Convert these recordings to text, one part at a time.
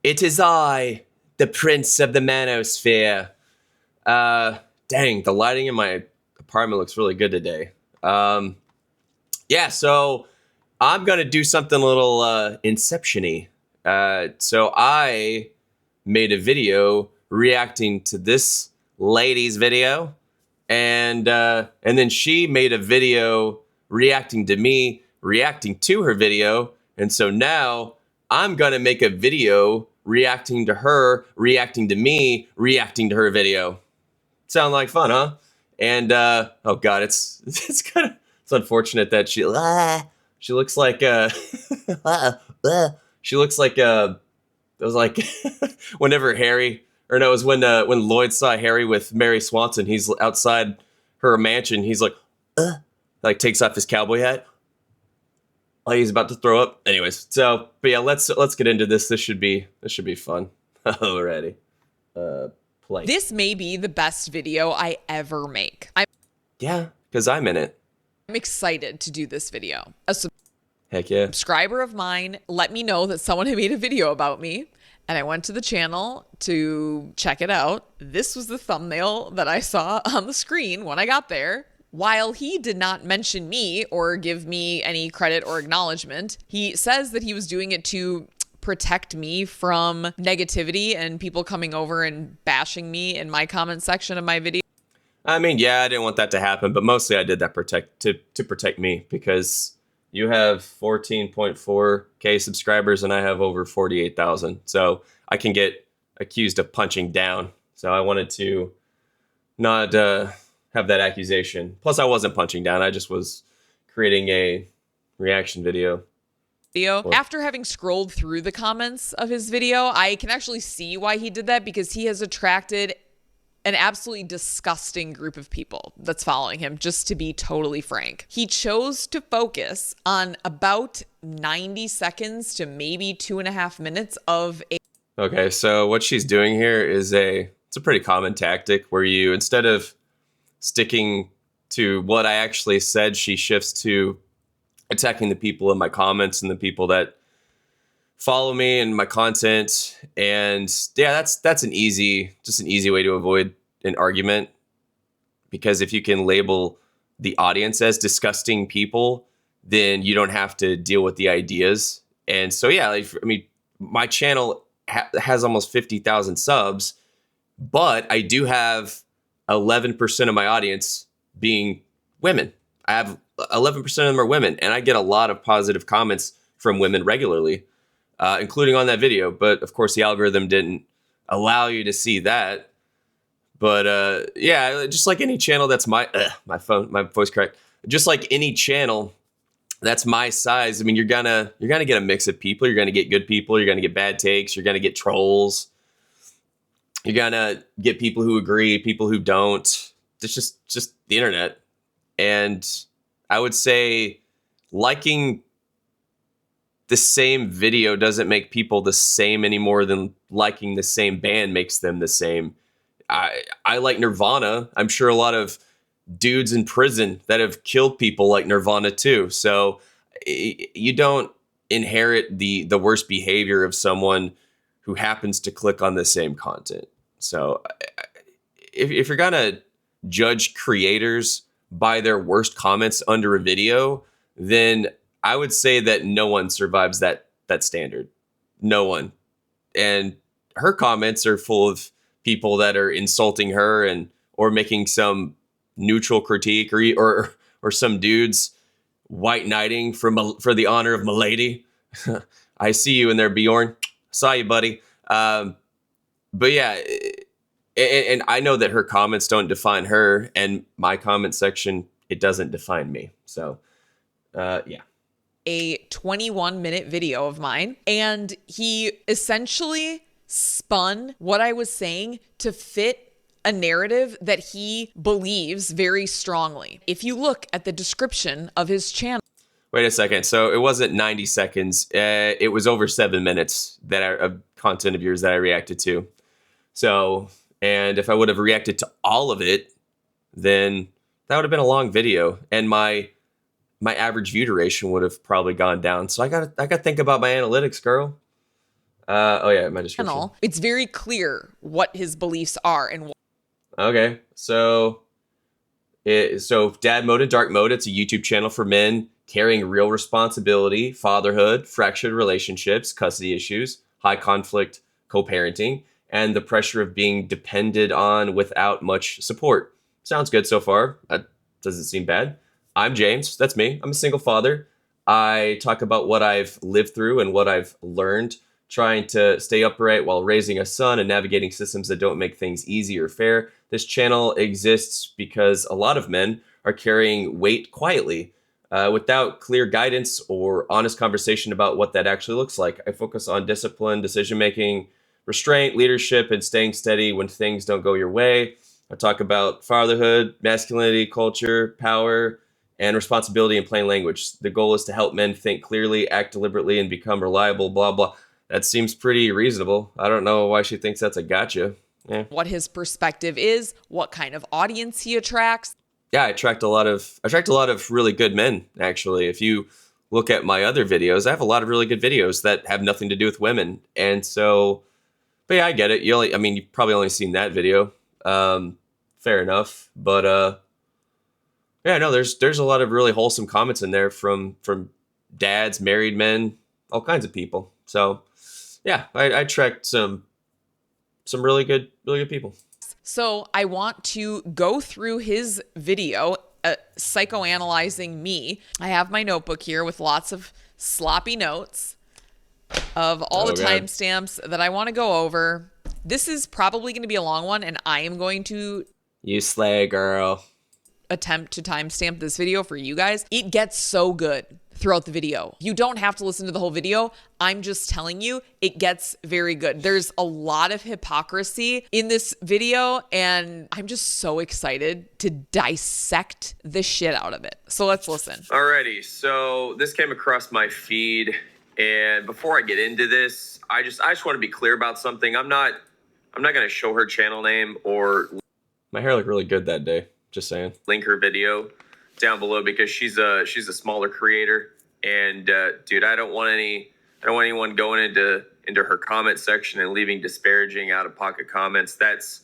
It is I, the Prince of the Manosphere. Dang, the lighting in my apartment looks really good today. Yeah, so I'm going to do something a little Inception-y. So I made a video reacting to this lady's video, and then she made a video reacting to me, reacting to her video, and so now I'm going to make a video reacting to her, reacting to me, reacting to her video. Sound like fun, huh? And oh god, it's it's unfortunate that she looks like she looks like it was like whenever Harry, or no, it was when Lloyd saw Harry with Mary Swanson. He's outside her mansion. He's like takes off his cowboy hat. Like he's about to throw up. Anyways, so but yeah, let's get into this. This should be fun. Alrighty. Play. This may be the best video I ever make. Yeah, because I'm in it. I'm excited to do this video. A Heck yeah. subscriber of mine let me know that someone had made a video about me, and I went to the channel to check it out. This was the thumbnail that I saw on the screen when I got there. While he did not mention me or give me any credit or acknowledgement, he says that he was doing it to protect me from negativity and people coming over and bashing me in my comment section of my video. I mean, yeah, I didn't want that to happen, but mostly I did that to protect me, because you have 14.4K subscribers and I have over 48,000. So I can get accused of punching down. So I wanted to not have that accusation. Plus, I wasn't punching down. I just was creating a reaction video. After having scrolled through the comments of his video, I can actually see why he did that, because he has attracted an absolutely disgusting group of people that's following him, just to be totally frank. He chose to focus on about 90 seconds to maybe 2.5 minutes of a... Okay, so what she's doing here is it's a pretty common tactic where you, instead of sticking to what I actually said, she shifts to attacking the people in my comments and the people that follow me and my content. And yeah, that's an easy way to avoid an argument, because if you can label the audience as disgusting people, then you don't have to deal with the ideas. And so yeah, I mean, my channel has almost 50,000 subs, but I do have 11% of my audience being women. I have 11% of them are women, and I get a lot of positive comments from women regularly, including on that video. But of course, the algorithm didn't allow you to see that. But yeah, just like any channel that's my voice cracked. Just like any channel that's my size, I mean, you're gonna get a mix of people. You're gonna get good people. You're gonna get bad takes. You're gonna get trolls. You're gonna get people who agree, people who don't. It's just the internet. And I would say liking the same video doesn't make people the same any more than liking the same band makes them the same. I like Nirvana. I'm sure a lot of dudes in prison that have killed people like Nirvana too. So you don't inherit the worst behavior of someone who happens to click on the same content. So if you're gonna judge creators by their worst comments under a video, then I would say that no one survives that standard. No one. And her comments are full of people that are insulting her or making some neutral critique, or some dudes white knighting for the honor of milady. I see you in there, Bjorn. Saw you, buddy. But yeah, and I know that her comments don't define her, and my comment section, it doesn't define me. So, yeah. A 21-minute video of mine, and he essentially spun what I was saying to fit a narrative that he believes very strongly. If you look at the description of his channel. Wait a second. So it wasn't 90 seconds. It was over 7 minutes of content of yours that I reacted to. So, and if I would have reacted to all of it, then that would have been a long video, and my average view duration would have probably gone down. So I got to think about my analytics, girl. Oh yeah, my description. It's very clear what his beliefs are and Okay, so Dad Mode and Dark Mode, it's a YouTube channel for men carrying real responsibility, fatherhood, fractured relationships, custody issues, high conflict co-parenting, and the pressure of being depended on without much support. Sounds good so far. That doesn't seem bad. I'm James. That's me. I'm a single father. I talk about what I've lived through and what I've learned trying to stay upright while raising a son and navigating systems that don't make things easy or fair. This channel exists because a lot of men are carrying weight quietly without clear guidance or honest conversation about what that actually looks like. I focus on discipline, decision making, restraint, leadership, and staying steady when things don't go your way. I talk about fatherhood, masculinity, culture, power, and responsibility in plain language. The goal is to help men think clearly, act deliberately, and become reliable, blah, blah. That seems pretty reasonable. I don't know why she thinks that's a gotcha. Yeah. what his perspective is, what kind of audience he attracts. Yeah, I attract a lot of really good men, actually. If you look at my other videos, I have a lot of really good videos that have nothing to do with women. And so, but yeah, I get it. You've probably only seen that video. Fair enough. But yeah, no, there's a lot of really wholesome comments in there from dads, married men, all kinds of people. So yeah, I attract some really good people. So I want to go through his video, psychoanalyzing me. I have my notebook here with lots of sloppy notes of all the timestamps that I want to go over. This is probably going to be a long one, and I am going to You slay, girl. attempt to timestamp this video for you guys. It gets so good throughout the video. You don't have to listen to the whole video. I'm just telling you, it gets very good. There's a lot of hypocrisy in this video, and I'm just so excited to dissect the shit out of it. So let's listen. Alrighty, so this came across my feed, and before I get into this, I just want to be clear about something. I'm not going to show her channel name or my hair looked really good that day. Just saying. Link her video down below because she's a smaller creator, and dude, I don't want anyone going into her comment section and leaving disparaging, out of pocket comments. That's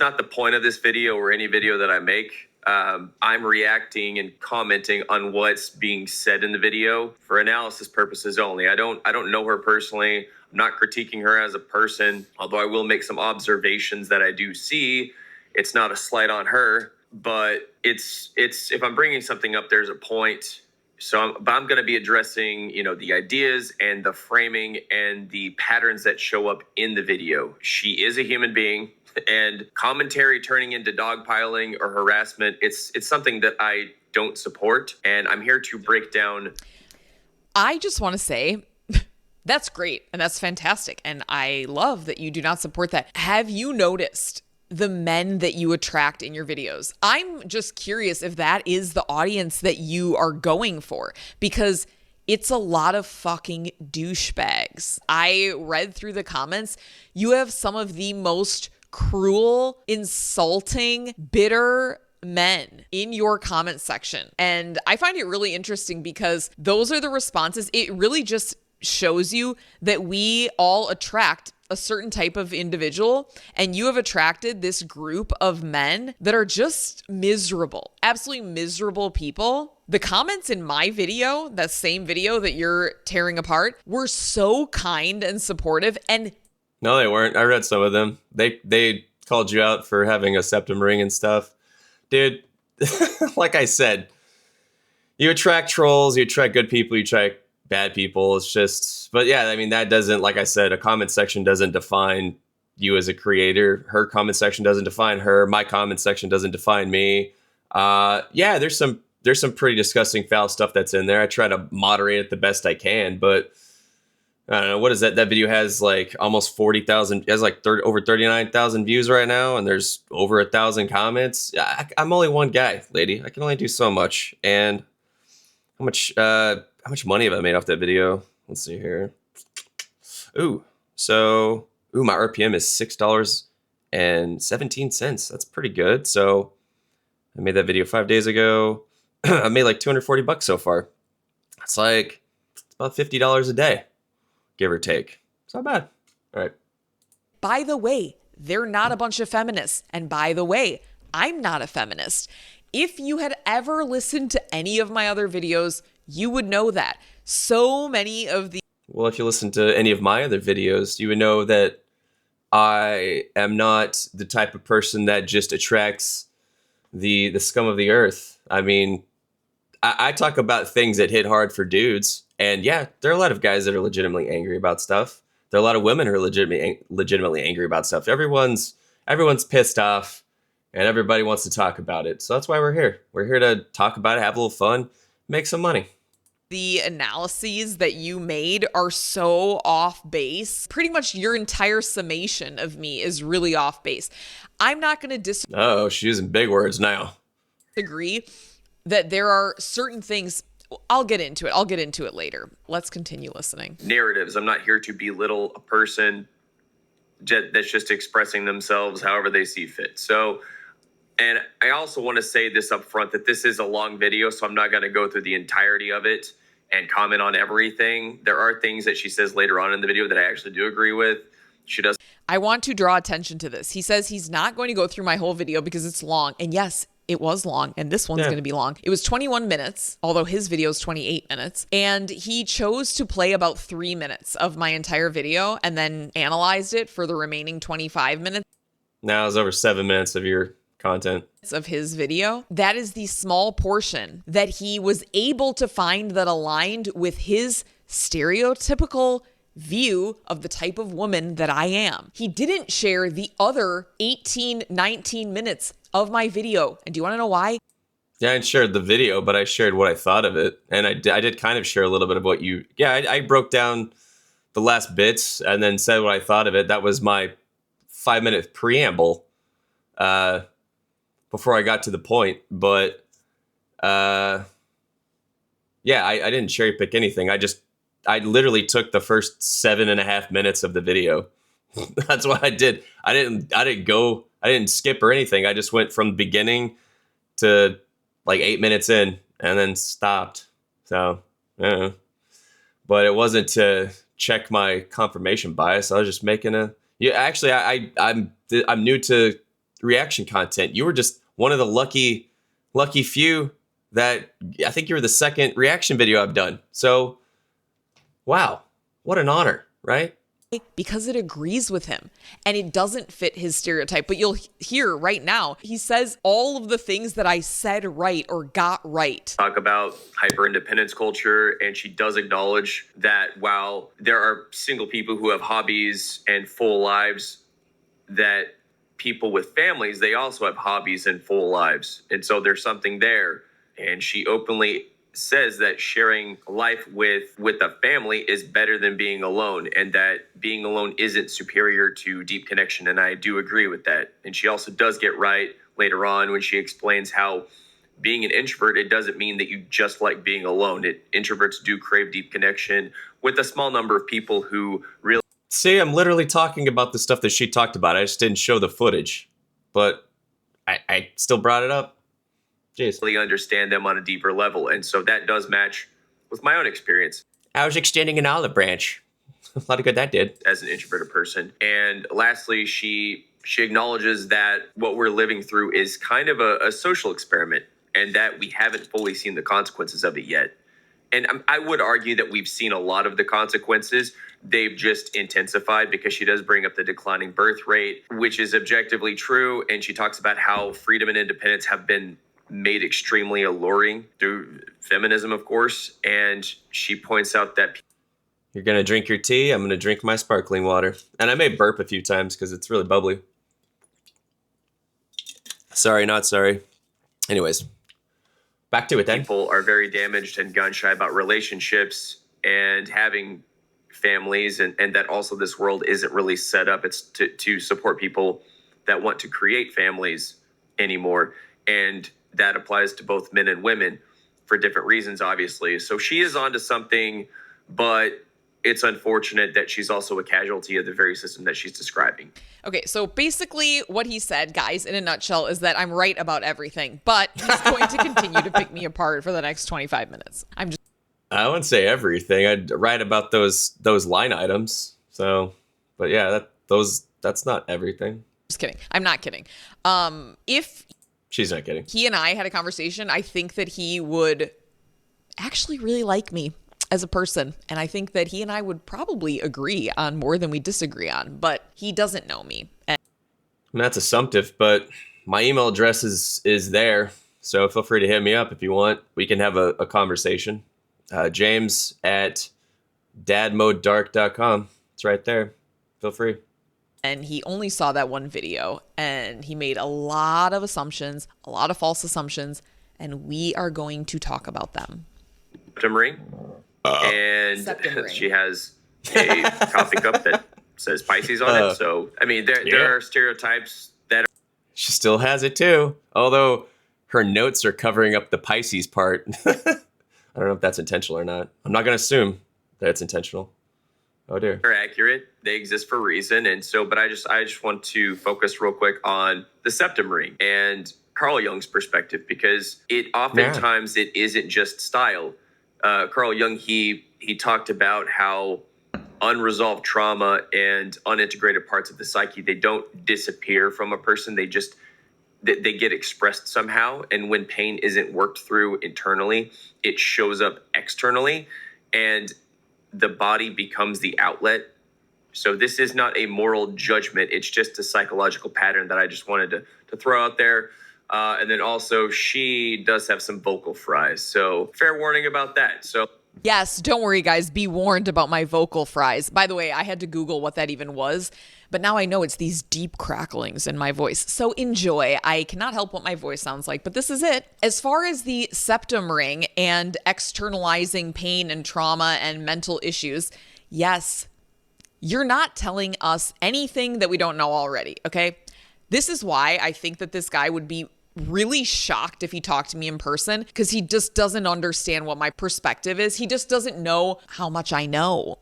not the point of this video or any video that I make. I'm reacting and commenting on what's being said in the video for analysis purposes only. I don't know her personally. I'm not critiquing her as a person, although I will make some observations that I do see. It's not a slight on her, but it's if I'm bringing something up, there's a point. So I'm going to be addressing, the ideas and the framing and the patterns that show up in the video. She is a human being, and commentary turning into dogpiling or harassment, it's something that I don't support, and I'm here to break down. I just want to say that's great and that's fantastic, and I love that you do not support that. Have you noticed the men that you attract in your videos? I'm just curious if that is the audience that you are going for, because it's a lot of fucking douchebags. I read through the comments. You have some of the most cruel, insulting, bitter men in your comment section. And I find it really interesting because those are the responses. It really just shows you that we all attract a certain type of individual, and you have attracted this group of men that are just miserable, absolutely miserable people. The comments in my video, that same video that you're tearing apart, were so kind and supportive. And no, they weren't. I read some of them. They called you out for having a septum ring and stuff. Dude, like I said, you attract trolls, you attract good people, you attract bad people. It's just, but yeah, I mean, that doesn't, like I said, a comment section doesn't define you as a creator. Her comment section doesn't define her. My comment section doesn't define me. Yeah, there's some pretty disgusting, foul stuff that's in there. I try to moderate it the best I can, but I don't know, what is that? That video has like almost 40,000, has like over 39,000 views right now, and there's over 1,000 comments. I'm only one guy, lady. I can only do so much. And how much money have I made off that video? Let's see here. My RPM is $6.17. That's pretty good. So I made that video 5 days ago. I made like $240 so far. It's about $50 a day, give or take. It's not bad. All right. By the way, they're not a bunch of feminists. And by the way, I'm not a feminist. If you had ever listened to any of my other videos, you would know that. So many of the... Well, if you listen to any of my other videos, you would know that I am not the type of person that just attracts the scum of the earth. I mean, I talk about things that hit hard for dudes. And yeah, there are a lot of guys that are legitimately angry about stuff. There are a lot of women who are legitimately angry about stuff. Everyone's pissed off, and everybody wants to talk about it. So that's why we're here. We're here to talk about it, have a little fun, make some money. The analyses that you made are so off base. Pretty much your entire summation of me is really off base. I'm not going to Oh, she's using big words now. disagree that there are certain things. I'll get into it. I'll get into it later. Let's continue listening. Narratives. I'm not here to belittle a person that's just expressing themselves however they see fit. So, and I also want to say this up front, that this is a long video, so I'm not going to go through the entirety of it and comment on everything. There are things that she says later on in the video that I actually do agree with. She does. I want to draw attention to this. He says he's not going to go through my whole video because it's long. And yes, it was long, and this one's going to be long. It was 21 minutes, although his video is 28 minutes. And he chose to play about 3 minutes of my entire video and then analyzed it for the remaining 25 minutes. Now it's over 7 minutes of your content. Of his video. That is the small portion that he was able to find that aligned with his stereotypical view of the type of woman that I am. He didn't share the other 18, 19 minutes of my video. And do you want to know why? Yeah, I shared the video, but I shared what I thought of it. And I did kind of share a little bit of what you... Yeah, I broke down the last bits and then said what I thought of it. That was my 5-minute preamble before I got to the point. But yeah, I didn't cherry pick anything. I literally took the first 7.5 minutes of the video. That's what I did. I didn't skip or anything. I just went from beginning to like 8 minutes in and then stopped. So, yeah. But it wasn't to check my confirmation bias. I was just making actually, I'm new to reaction content. You were just one of the lucky few that I think you were the second reaction video I've done. So, wow, what an honor, right? Because it agrees with him and it doesn't fit his stereotype. But you'll hear right now, he says all of the things that I said right or got right. Talk about hyper independence culture, and she does acknowledge that while there are single people who have hobbies and full lives, that people with families, they also have hobbies and full lives. And so there's something there. And she openly says that sharing life with a family is better than being alone, and that being alone isn't superior to deep connection. And I do agree with that. And she also does get right later on when she explains how being an introvert, it doesn't mean that you just like being alone. Introverts do crave deep connection with a small number of people who really... See, I'm literally talking about the stuff that she talked about. I just didn't show the footage, but I still brought it up. Jeez. Really understand them on a deeper level. And so that does match with my own experience. I was extending an olive branch. A lot of good that did. As an introverted person. And lastly, she acknowledges that what we're living through is kind of a social experiment, and that we haven't fully seen the consequences of it yet. And I would argue that we've seen a lot of the consequences. They've just intensified, because she does bring up the declining birth rate, which is objectively true. And she talks about how freedom and independence have been made extremely alluring through feminism, of course. And she points out that you're going to drink your tea, I'm going to drink my sparkling water. And I may burp a few times because it's really bubbly. Sorry, not sorry. Anyways, back to it then. People are very damaged and gun shy about relationships and having families, and that also this world isn't really set up. It's to support people that want to create families anymore. And that applies to both men and women for different reasons, obviously. So she is onto something, but it's unfortunate that she's also a casualty of the very system that she's describing. Okay, so basically what he said, guys, in a nutshell, is that I'm right about everything, but he's going to continue to pick me apart for the next 25 minutes. I wouldn't say everything. I'd write about those line items, So, but yeah, that's not everything. Just kidding. I'm not kidding. If She's not kidding. he and I had a conversation, I think that he would actually really like me as a person. And I think that he and I would probably agree on more than we disagree on, but he doesn't know me. And That's assumptive, but my email address is there. So feel free to hit me up if you want. We can have a conversation. James at dadmodedark.com. It's right there. Feel free. and he only saw that one video and he made a lot of assumptions, a lot of false assumptions, and we are going to talk about them. Septum ring. And Septum ring. she has a coffee cup that says Pisces on it. So, I mean, there are stereotypes that She still has it too. Although her notes are covering up the Pisces part. I don't know if that's intentional or not. I'm not going to assume that it's intentional. Oh dear. are accurate. They exist for a reason. And so, but I just want to focus real quick on the septum ring and Carl Jung's perspective, because it oftentimes it isn't just style. Carl Jung, he talked about how unresolved trauma and unintegrated parts of the psyche, they don't disappear from a person. They just, they get expressed somehow. And when pain isn't worked through internally, it shows up externally, and the body becomes the outlet. So this is not a moral judgment. It's just a psychological pattern that I just wanted to throw out there. And then also she does have some vocal fries. So fair warning about that. So Yes, don't worry, guys. Be warned about my vocal fries. By the way, I had to Google what that even was, but now I know it's these deep cracklings in my voice. So enjoy. I cannot help what my voice sounds like, but this is it. As far as the septum ring and externalizing pain and trauma and mental issues, yes, you're not telling us anything that we don't know already, okay? This is why I think that this guy would be really shocked if he talked to me in person, because he just doesn't understand what my perspective is. He just doesn't know how much I know.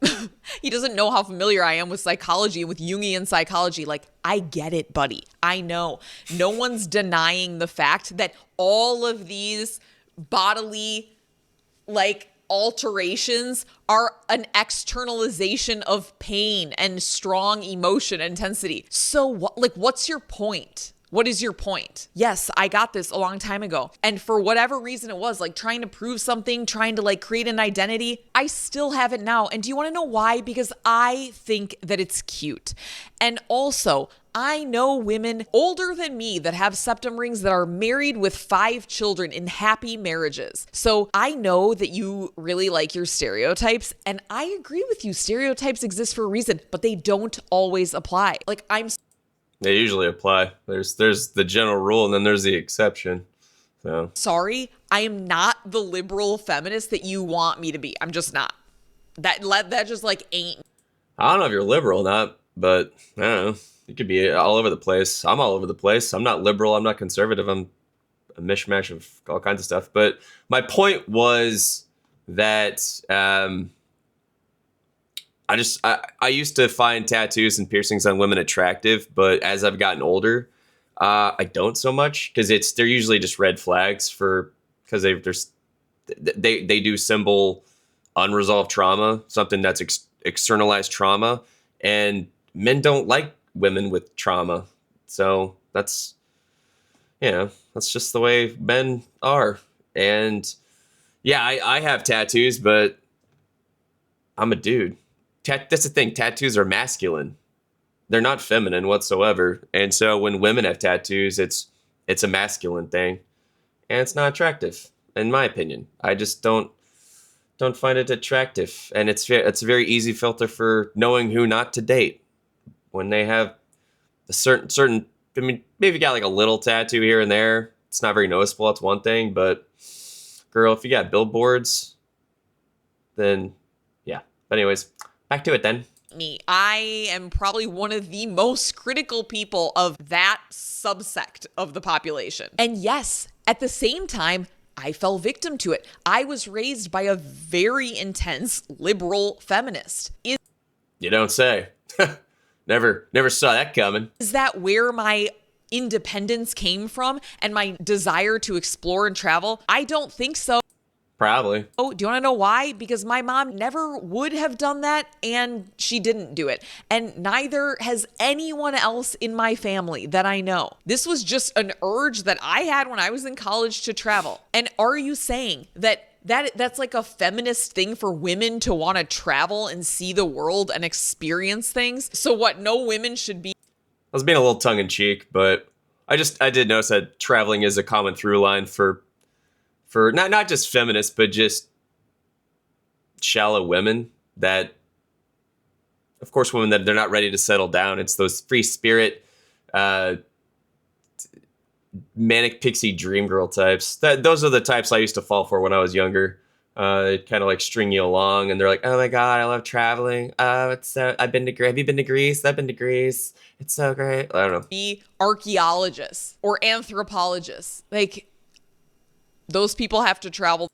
He doesn't know how familiar I am with psychology, with Jungian psychology. Like, I get it, buddy. I know. No one's denying the fact that all of these bodily, alterations are an externalization of pain and strong emotion intensity. So what's your point? What is your point? Yes, I got this a long time ago. And for whatever reason it was, trying to prove something, trying to create an identity, I still have it now. And do you want to know why? Because I think that it's cute. And also, I know women older than me that have septum rings that are married with 5 children in happy marriages. So I know that you really like your stereotypes, and I agree with you. Stereotypes exist for a reason, but they don't always apply. They usually apply. There's the general rule, and then there's the exception. So sorry, I am not the liberal feminist that you want me to be. I'm just not. That just ain't. I don't know if you're liberal or not, but I don't know. You could be all over the place. I'm all over the place. I'm not liberal. I'm not conservative. I'm a mishmash of all kinds of stuff. But my point was that I used to find tattoos and piercings on women attractive, but as I've gotten older, I don't so much, because they're usually just red flags because they do symbol unresolved trauma, something that's externalized trauma, and men don't like women with trauma. So that's just the way men are. And yeah, I have tattoos, but I'm a dude. That's the thing. Tattoos are masculine. They're not feminine whatsoever. And so when women have tattoos, it's a masculine thing, and it's not attractive, in my opinion. I just don't find it attractive. And it's a very easy filter for knowing who not to date when they have a certain. I mean, maybe you got a little tattoo here and there. It's not very noticeable. That's one thing. But girl, if you got billboards, then yeah. But anyways. Back to it then. I am probably one of the most critical people of that subsect of the population. And yes, at the same time, I fell victim to it. I was raised by a very intense liberal feminist. You don't say. Never saw that coming. Is that where my independence came from and my desire to explore and travel? I don't think so. Probably. Oh, do you want to know why? Because my mom never would have done that, and she didn't do it. And neither has anyone else in my family that I know. This was just an urge that I had when I was in college to travel. And are you saying that's like a feminist thing for women to want to travel and see the world and experience things? So what, no women should be? I was being a little tongue in cheek, but I did notice that traveling is a common through line for not just feminists, but just shallow women that, of course, women that they're not ready to settle down. It's those free spirit, manic pixie dream girl types. Those are the types I used to fall for when I was younger. Kind of like string you along, and they're like, "Oh my god, I love traveling. Oh, it's so. Have you been to Greece? I've been to Greece. It's so great." I don't know. Be archaeologists or anthropologists. Like, those people have to travel.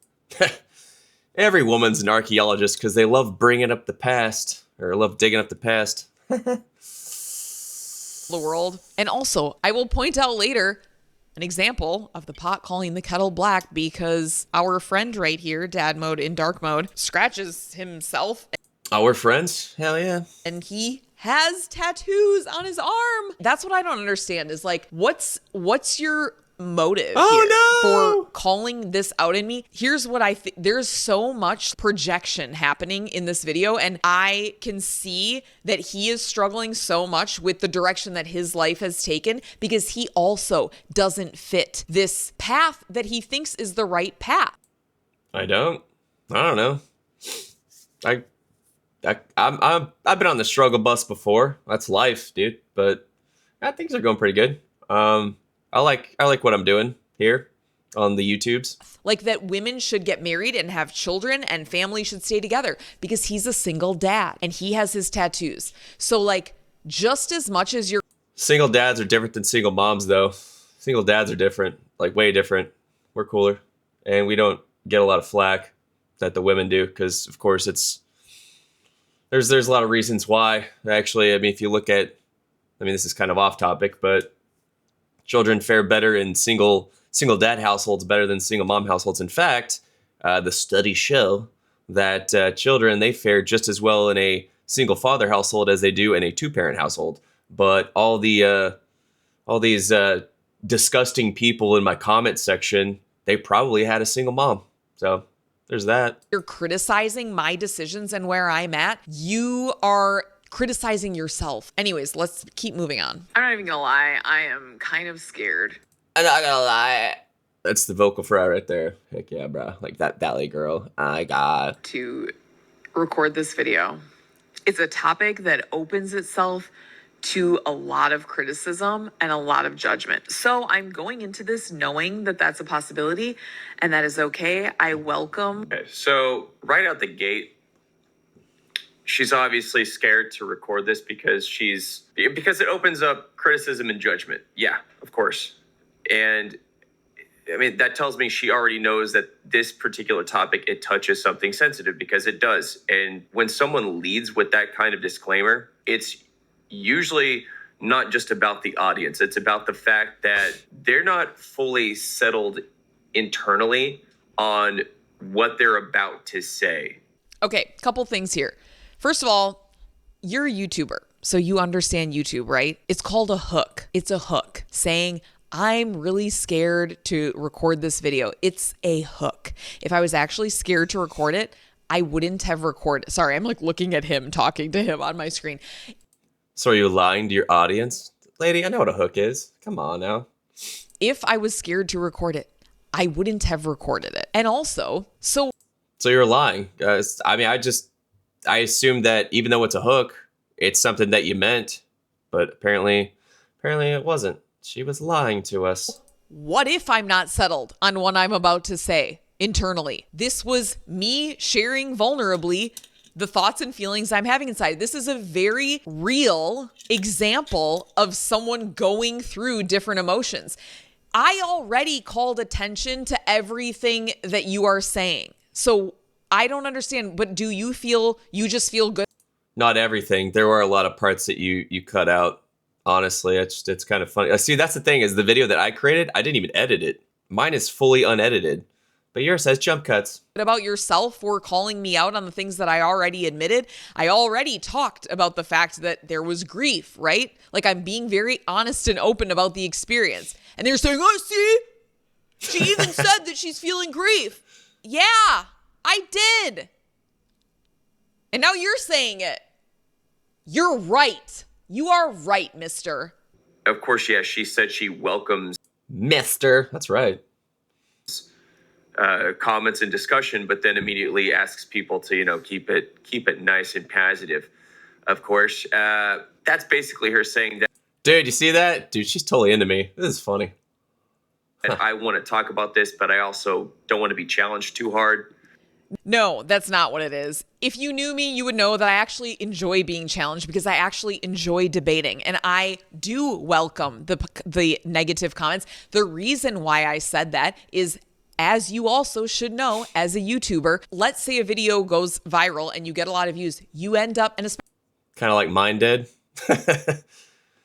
Every woman's an archaeologist because they love bringing up the past, or love digging up the past. The world. And also, I will point out later an example of the pot calling the kettle black, because our friend right here, dad mode in dark mode, scratches himself. Oh, we're friends? Hell yeah. And he has tattoos on his arm. That's what I don't understand is like, what's your motive for calling this out in me? Here's what I think. There's so much projection happening in this video, and I can see that he is struggling so much with the direction that his life has taken, because he also doesn't fit this path that he thinks is the right path. I don't know. I've been on the struggle bus before. That's life, dude. But things are going pretty good. I like what I'm doing here on the YouTubes. Like that women should get married and have children and families should stay together, because he's a single dad and he has his tattoos. So like, just as much as you're... Single dads are different than single moms, though. Single dads are different, like way different. We're cooler. And we don't get a lot of flack that the women do, because of course there's a lot of reasons why. Actually, I mean, if you look at, this is kind of off topic, but children fare better in single dad households better than single mom households. In fact, the studies show that children, they fare just as well in a single father household as they do in a two-parent household. But all these disgusting people in my comment section, they probably had a single mom. So there's that. You're criticizing my decisions and where I'm at. You are criticizing yourself. Anyways, let's keep moving on. I'm not even gonna lie, I am kind of scared. I'm not gonna lie. That's the vocal fry right there. Heck yeah, bro. Like that Valley girl. I got to record this video. It's a topic that opens itself to a lot of criticism and a lot of judgment. So I'm going into this knowing that that's a possibility, and that is okay. I welcome. Okay, so right out the gate, she's obviously scared to record this because it opens up criticism and judgment. Yeah, of course. And that tells me she already knows that this particular topic, it touches something sensitive, because it does. And when someone leads with that kind of disclaimer, it's usually not just about the audience. It's about the fact that they're not fully settled internally on what they're about to say. Okay, couple things here. First of all, you're a YouTuber, so you understand YouTube, right? It's called a hook. It's a hook saying, I'm really scared to record this video. It's a hook. If I was actually scared to record it, I wouldn't have recorded. Sorry, I'm like looking at him, talking to him on my screen. So are you lying to your audience? Lady, I know what a hook is. Come on now. If I was scared to record it, I wouldn't have recorded it. And also, So you're lying. I assume that even though it's a hook, it's something that you meant, but apparently it wasn't. She was lying to us. What if I'm not settled on what I'm about to say internally? This was me sharing vulnerably the thoughts and feelings I'm having inside. This is a very real example of someone going through different emotions. I already called attention to everything that you are saying. So I don't understand, but do you just feel good? Not everything. There were a lot of parts that you cut out. Honestly, it's kind of funny. See, that's the thing, is the video that I created, I didn't even edit it. Mine is fully unedited. But yours has jump cuts. About yourself for calling me out on the things that I already admitted. I already talked about the fact that there was grief, right? Like, I'm being very honest and open about the experience. And they're saying, oh, see? She even said that she's feeling grief. Yeah, I did. And now you're saying it. You're right. You are right, mister. Of course, yeah, she said she welcomes Mister. That's right. Comments and discussion, but then immediately asks people to, keep it nice and positive. Of course, that's basically her saying that. Dude, you see that? Dude, she's totally into me. This is funny. I want to talk about this, but I also don't want to be challenged too hard. No, that's not what it is. If you knew me, you would know that I actually enjoy being challenged because I actually enjoy debating, and I do welcome the negative comments. The reason why I said that is, as you also should know as a YouTuber, let's say a video goes viral and you get a lot of views, you end up, and kind of like mine did.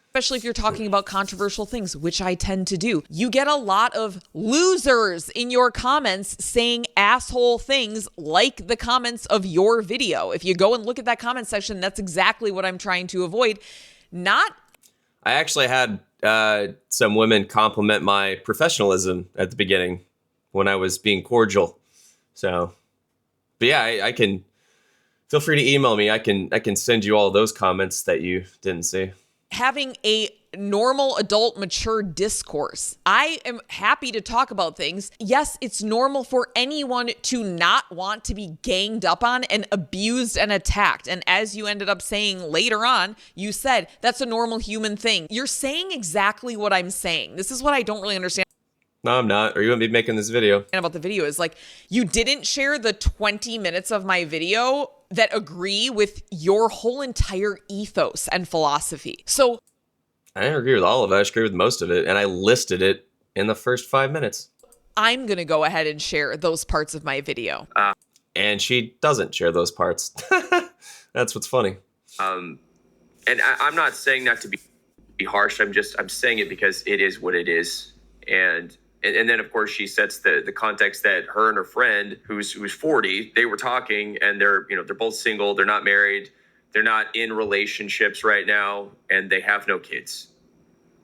especially if you're talking about controversial things, which I tend to do, you get a lot of losers in your comments saying asshole things like the comments of your video. If you go and look at that comment section, that's exactly what I'm trying to avoid. I actually had some women compliment my professionalism at the beginning when I was being cordial. So, but yeah, I can, feel free to email me. I can send you all those comments that you didn't see. Having a normal adult mature discourse. I am happy to talk about things. Yes, it's normal for anyone to not want to be ganged up on and abused and attacked. And as you ended up saying later on, you said that's a normal human thing. You're saying exactly what I'm saying. This is what I don't really understand. No, I'm not. Or you wouldn't be making this video. About the video is like, you didn't share the 20 minutes of my video that agree with your whole entire ethos and philosophy. So I didn't agree with all of it. I agree with most of it. And I listed it in the first 5 minutes. I'm going to go ahead and share those parts of my video. And she doesn't share those parts. That's what's funny. And I'm not saying that to be harsh. I'm saying it because it is what it is. And then, of course, she sets the context that her and her friend, who's 40, they were talking, and they're both single, they're not married, they're not in relationships right now, and they have no kids.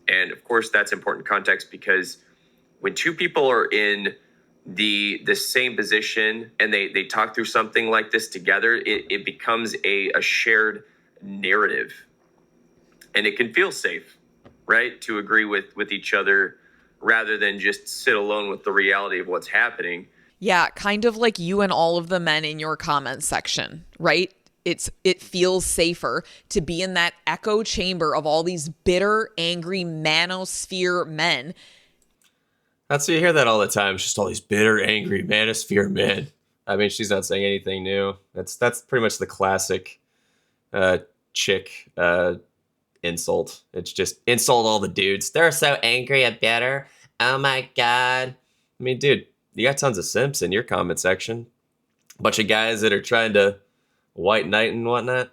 And of course, that's important context, because when two people are in the same position and they talk through something like this together, it becomes a shared narrative, and it can feel safe, right, to agree with each other, rather than just sit alone with the reality of what's happening. Yeah, kind of like you and all of the men in your comment section, right? It feels safer to be in that echo chamber of all these bitter, angry manosphere men. That's, you hear that all the time. It's just all these bitter, angry manosphere men. I mean, she's not saying anything new. That's pretty much the classic chick insult. It's just insult all the dudes. They're so angry and bitter. Oh my God. I mean, dude, you got tons of simps in your comment section. Bunch of guys that are trying to white knight and whatnot.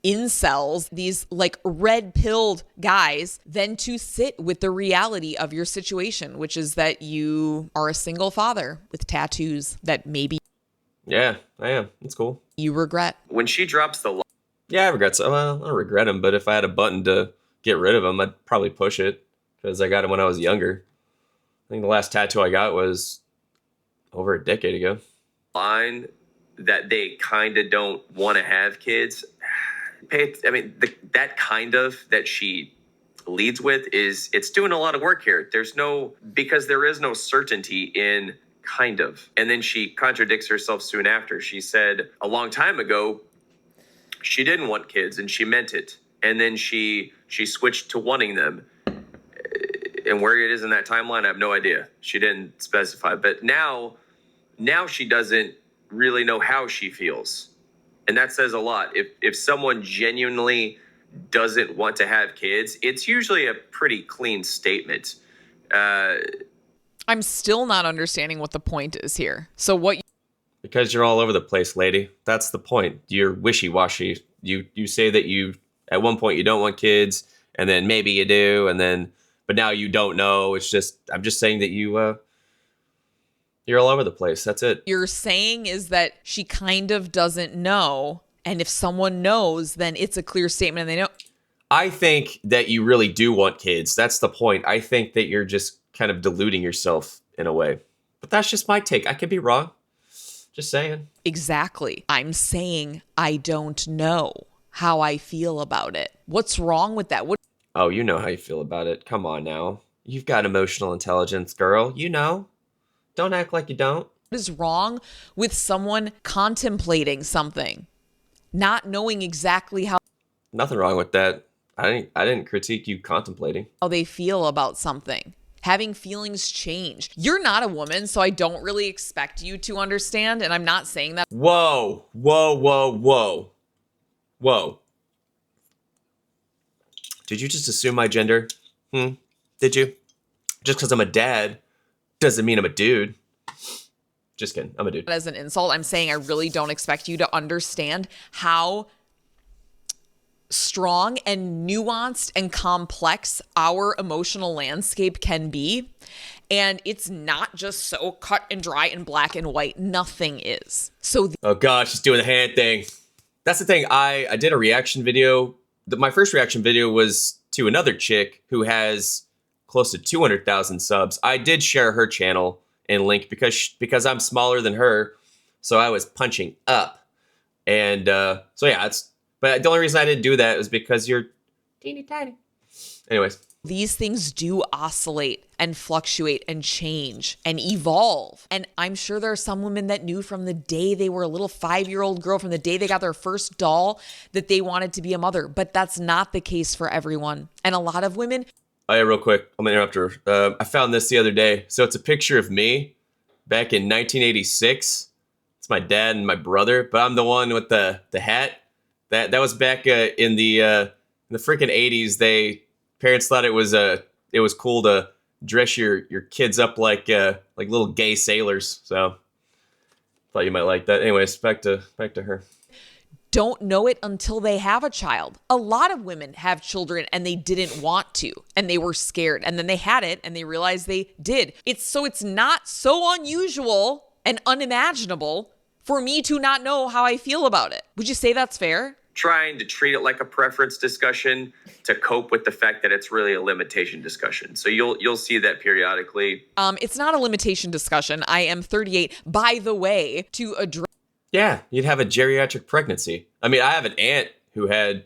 Incels, these like red-pilled guys, then to sit with the reality of your situation, which is that you are a single father with tattoos that maybe. Yeah, I am. It's cool. You regret. When she drops the line. Yeah, I regret some. Well, I don't regret them, but if I had a button to get rid of them, I'd probably push it, because I got them when I was younger. I think the last tattoo I got was over a decade ago. Line that they kind of don't want to have kids. That kind of that she leads with it's doing a lot of work here. Because there is no certainty in kind of. And then she contradicts herself soon after. She said a long time ago she didn't want kids, and she meant it. And then she switched to wanting them. And where it is in that timeline, I have no idea. She didn't specify. But now she doesn't really know how she feels. And that says a lot. If someone genuinely doesn't want to have kids, it's usually a pretty clean statement. I'm still not understanding what the point is here. So what? Because you're all over the place, lady. That's the point. You're wishy-washy. You say that you, at one point, you don't want kids, and then maybe you do, but now you don't know. It's just, I'm just saying that you You're all over the place. That's it. You're saying is that she kind of doesn't know. And if someone knows, then it's a clear statement and they know. I think that you really do want kids. That's the point. I think that you're just kind of deluding yourself in a way. But that's just my take. I could be wrong. Just saying. Exactly. I'm saying I don't know how I feel about it. What's wrong with that? Oh, you know how you feel about it. Come on now. You've got emotional intelligence, girl. You know. Don't act like you don't. What is wrong with someone contemplating something, not knowing exactly how Nothing wrong with that. I didn't critique you contemplating. they feel about something? Having feelings change. You're not a woman, so I don't really expect you to understand. And I'm not saying that. Whoa, whoa, whoa, whoa. Whoa. Did you just assume my gender? Did you? Just because I'm a dad doesn't mean I'm a dude. Just kidding. I'm a dude. As an insult, I'm saying I really don't expect you to understand how strong and nuanced and complex our emotional landscape can be. And it's not just so cut and dry and black and white. Nothing is. So oh gosh, she's doing the hand thing. That's the thing. I did a reaction video. My first reaction video was to another chick who has close to 200,000 subs. I did share her channel and link because I'm smaller than her. So I was punching up. And so yeah, but the only reason I didn't do that was because you're teeny tiny. Anyways. These things do oscillate and fluctuate and change and evolve. And I'm sure there are some women that knew from the day they were a little 5-year-old girl, from the day they got their first doll, that they wanted to be a mother. But that's not the case for everyone. And a lot of women. Oh yeah, real quick. I'm going to interrupt her. I found this the other day. So it's a picture of me back in 1986. It's my dad and my brother, but I'm the one with the hat. That was back in the freaking 80s. Parents thought it was cool to dress your kids up like little gay sailors. So thought you might like that. Anyways, back to her. Don't know it until they have a child. A lot of women have children and they didn't want to, and they were scared, and then they had it and they realized they did. It's not so unusual and unimaginable for me to not know how I feel about it. Would you say that's fair? Trying to treat it like a preference discussion to cope with the fact that it's really a limitation discussion. So you'll see that periodically. It's not a limitation discussion. I am 38. By the way, to address. Yeah, you'd have a geriatric pregnancy. I mean, I have an aunt who had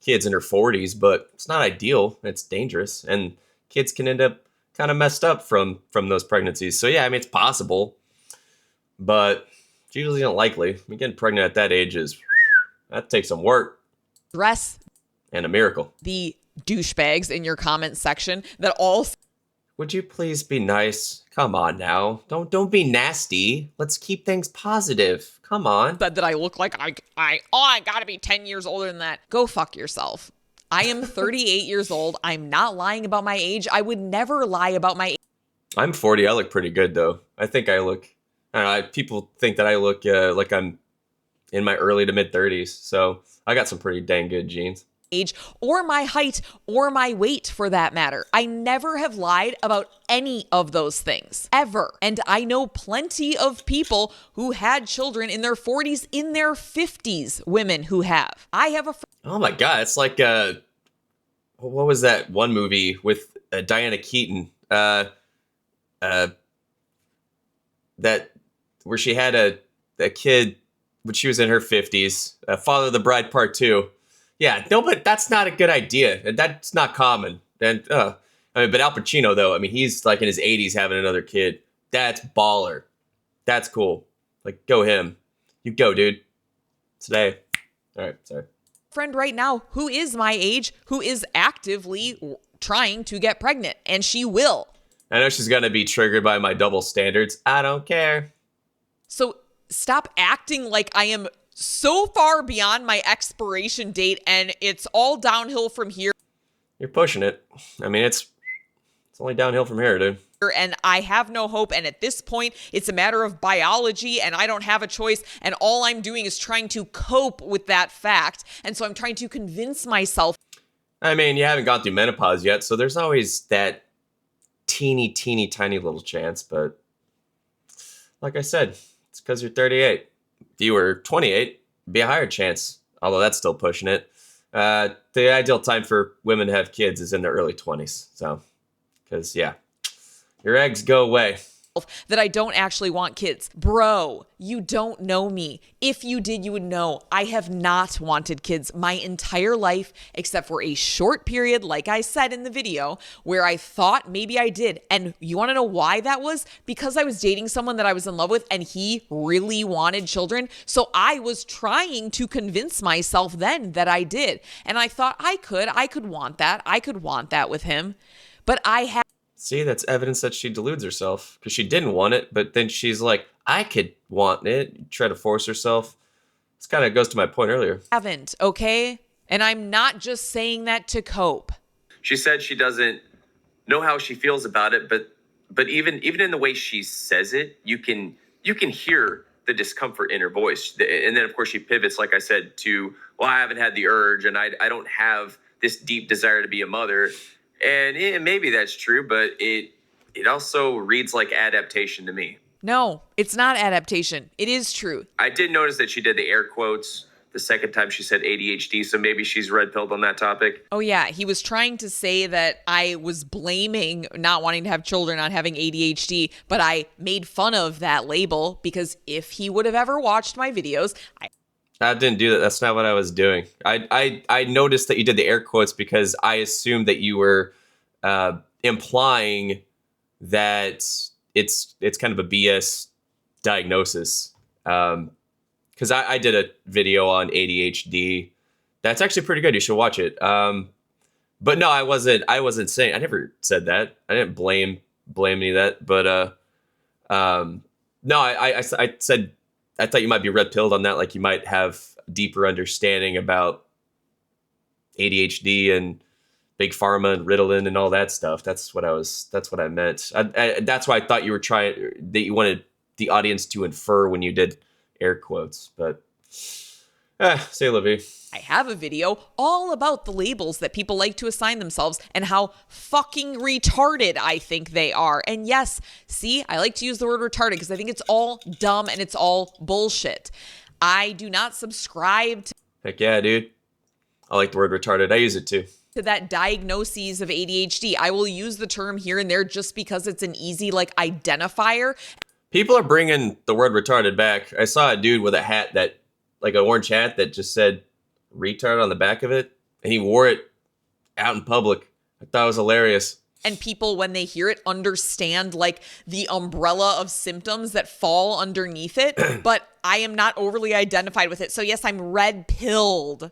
kids in her 40s, but it's not ideal. It's dangerous, and kids can end up kind of messed up from those pregnancies. So yeah, I mean, it's possible, but it's usually not likely. I mean, getting pregnant at that age that takes some work. Dress. And a miracle. The douchebags in your comment section that all. Would you please be nice? Come on now. Don't be nasty. Let's keep things positive. Come on. Said that I look like I gotta be 10 years older than that. Go fuck yourself. I am 38 years old. I'm not lying about my age. I would never lie about my age. I'm 40. I look pretty good though. I think I look, I don't know, people think that I look like I'm in my early to mid 30s. So I got some pretty dang good genes. Age or my height or my weight for that matter. I never have lied about any of those things ever. And I know plenty of people who had children in their 40s, in their 50s, women who have. I have a oh my God, it's like what was that one movie with Diana Keaton? That where she had a kid when she was in her 50s, Father of the Bride Part 2. Yeah, no, but that's not a good idea. That's not common. And I mean, but Al Pacino though, I mean, he's like in his 80s having another kid. That's baller. That's cool. Like, go him. You go, dude. Today. All right, sorry. Friend right now who is my age, who is actively trying to get pregnant, and she will. I know she's gonna be triggered by my double standards. I don't care. So stop acting like I am so far beyond my expiration date and it's all downhill from here. You're pushing it. I mean, it's only downhill from here, dude. And I have no hope. And at this point, it's a matter of biology and I don't have a choice. And all I'm doing is trying to cope with that fact. And so I'm trying to convince myself. I mean, you haven't gone through menopause yet, so there's always that teeny, tiny little chance, but Like I said, it's because you're 38. If you were 28, it'd be a higher chance, although that's still pushing it. The ideal time for women to have kids is in their early 20s. So, because, yeah, your eggs go away. That I don't actually want kids. Bro, you don't know me. If you did, you would know I have not wanted kids my entire life, except for a short period, like I said in the video, where I thought maybe I did. And you want to know why that was? Because I was dating someone that I was in love with and he really wanted children. So I was trying to convince myself then that I did. And I thought I could want that. I could want that with him. But I had. See, that's evidence that she deludes herself because she didn't want it, but then she's like, I could want it. Try to force herself. This kind of goes to my point earlier. Haven't, okay? And I'm not just saying that to cope. She said she doesn't know how she feels about it, but even in the way she says it, you can hear the discomfort in her voice. And then of course she pivots, like I said, to, well, I haven't had the urge and I don't have this deep desire to be a mother. And maybe that's true, but it also reads like adaptation to me. No, it's not adaptation. It is true. I did notice that she did the air quotes the second time she said ADHD, so maybe she's red-pilled on that topic. Oh, yeah. He was trying to say that I was blaming not wanting to have children on having ADHD, but I made fun of that label because if he would have ever watched my videos, I didn't do that. That's not what I was doing. I noticed that you did the air quotes because I assumed that you were implying that it's kind of a BS diagnosis. Because I did a video on ADHD. That's actually pretty good. You should watch it. But no, I wasn't saying. I never said that. I didn't blame any of that. But no, I said. I thought you might be red-pilled on that, like you might have deeper understanding about ADHD and Big Pharma and Ritalin and all that stuff. That's what I meant. That's why I thought you wanted the audience to infer when you did air quotes. But say Livy. I have a video all about the labels that people like to assign themselves and how fucking retarded I think they are. And yes, see, I like to use the word retarded because I think it's all dumb and it's all bullshit. I do not subscribe to Heck yeah, dude. I like the word retarded. I use it too. that diagnoses of ADHD. I will use the term here and there just because it's an easy identifier. People are bringing the word retarded back. I saw a dude with a hat like an orange hat that just said retard on the back of it, and he wore it out in public. I thought it was hilarious. And people, when they hear it, understand the umbrella of symptoms that fall underneath it. But I am not overly identified with it. So yes, I'm red-pilled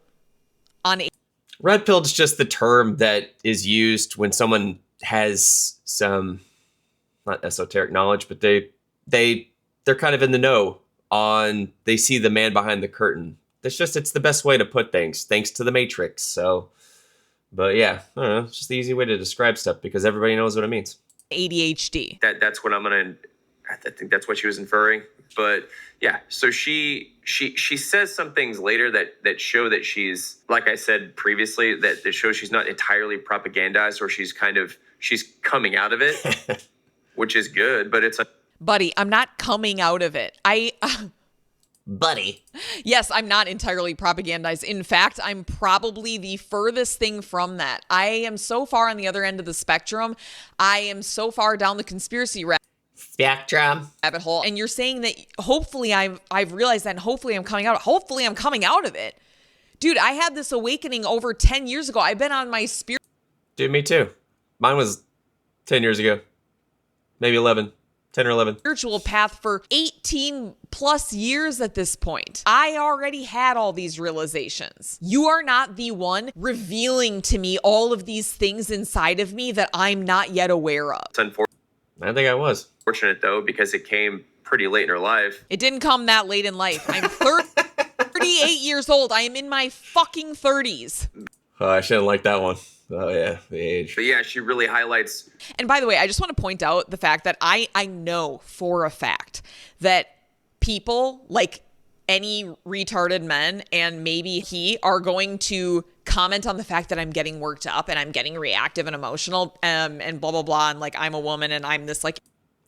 on it. Red-pilled is just the term that is used when someone has some, not esoteric knowledge, but they're kind of in the know on, they see the man behind the curtain. It's the best way to put things, thanks to the Matrix. So, but yeah, I don't know. It's just the easy way to describe stuff because everybody knows what it means. ADHD. That's what I think that's what she was inferring. But yeah, so she says some things later that show that she's, like I said previously, that shows she's not entirely propagandized, or she's coming out of it, which is good. But it's Buddy, I'm not coming out of it. Buddy. Yes, I'm not entirely propagandized. In fact, I'm probably the furthest thing from that. I am so far on the other end of the spectrum. I am so far down the conspiracy rabbit hole. And you're saying that hopefully I've realized that, and hopefully I'm coming out. Hopefully I'm coming out of it. Dude, I had this awakening over 10 years ago. I've been on my spirit. Dude, me too. Mine was 10 years ago. Maybe 11. 10 or 11. Spiritual path for 18 plus years at this point. I already had all these realizations. You are not the one revealing to me all of these things inside of me that I'm not yet aware of. It's unfortunate. I think I was. Fortunate though, because it came pretty late in her life. It didn't come that late in life. I'm 38 years old. I am in my fucking 30s. Oh, I shouldn't like that one. Oh, yeah, the age. But yeah, she really highlights. And by the way, I just want to point out the fact that I know for a fact that people like any retarded men, and maybe he, are going to comment on the fact that I'm getting worked up and I'm getting reactive and emotional and blah, blah, blah. And I'm a woman and I'm this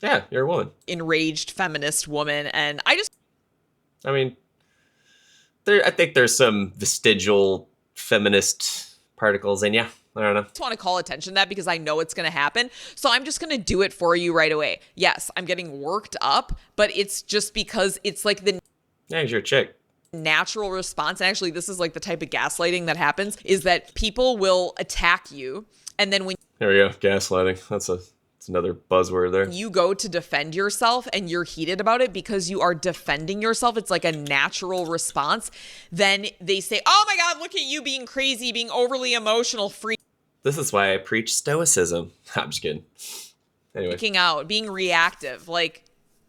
Yeah, you're a woman. Enraged feminist woman. And I mean, I think there's some vestigial feminist particles in you. I don't know. just want to call attention to that because I know it's going to happen. So I'm just going to do it for you right away. Yes, I'm getting worked up, but it's just because it's like the Yeah, you're a chick. natural response. And actually, this is like the type of gaslighting that happens, is that people will attack you. And then when There we go. Gaslighting. That's another buzzword there. you go to defend yourself and you're heated about it because you are defending yourself, it's like a natural response. Then they say, oh my God, look at you being crazy, being overly emotional, This is why I preach stoicism. I'm just kidding. Anyway. freaking out, being reactive. Like,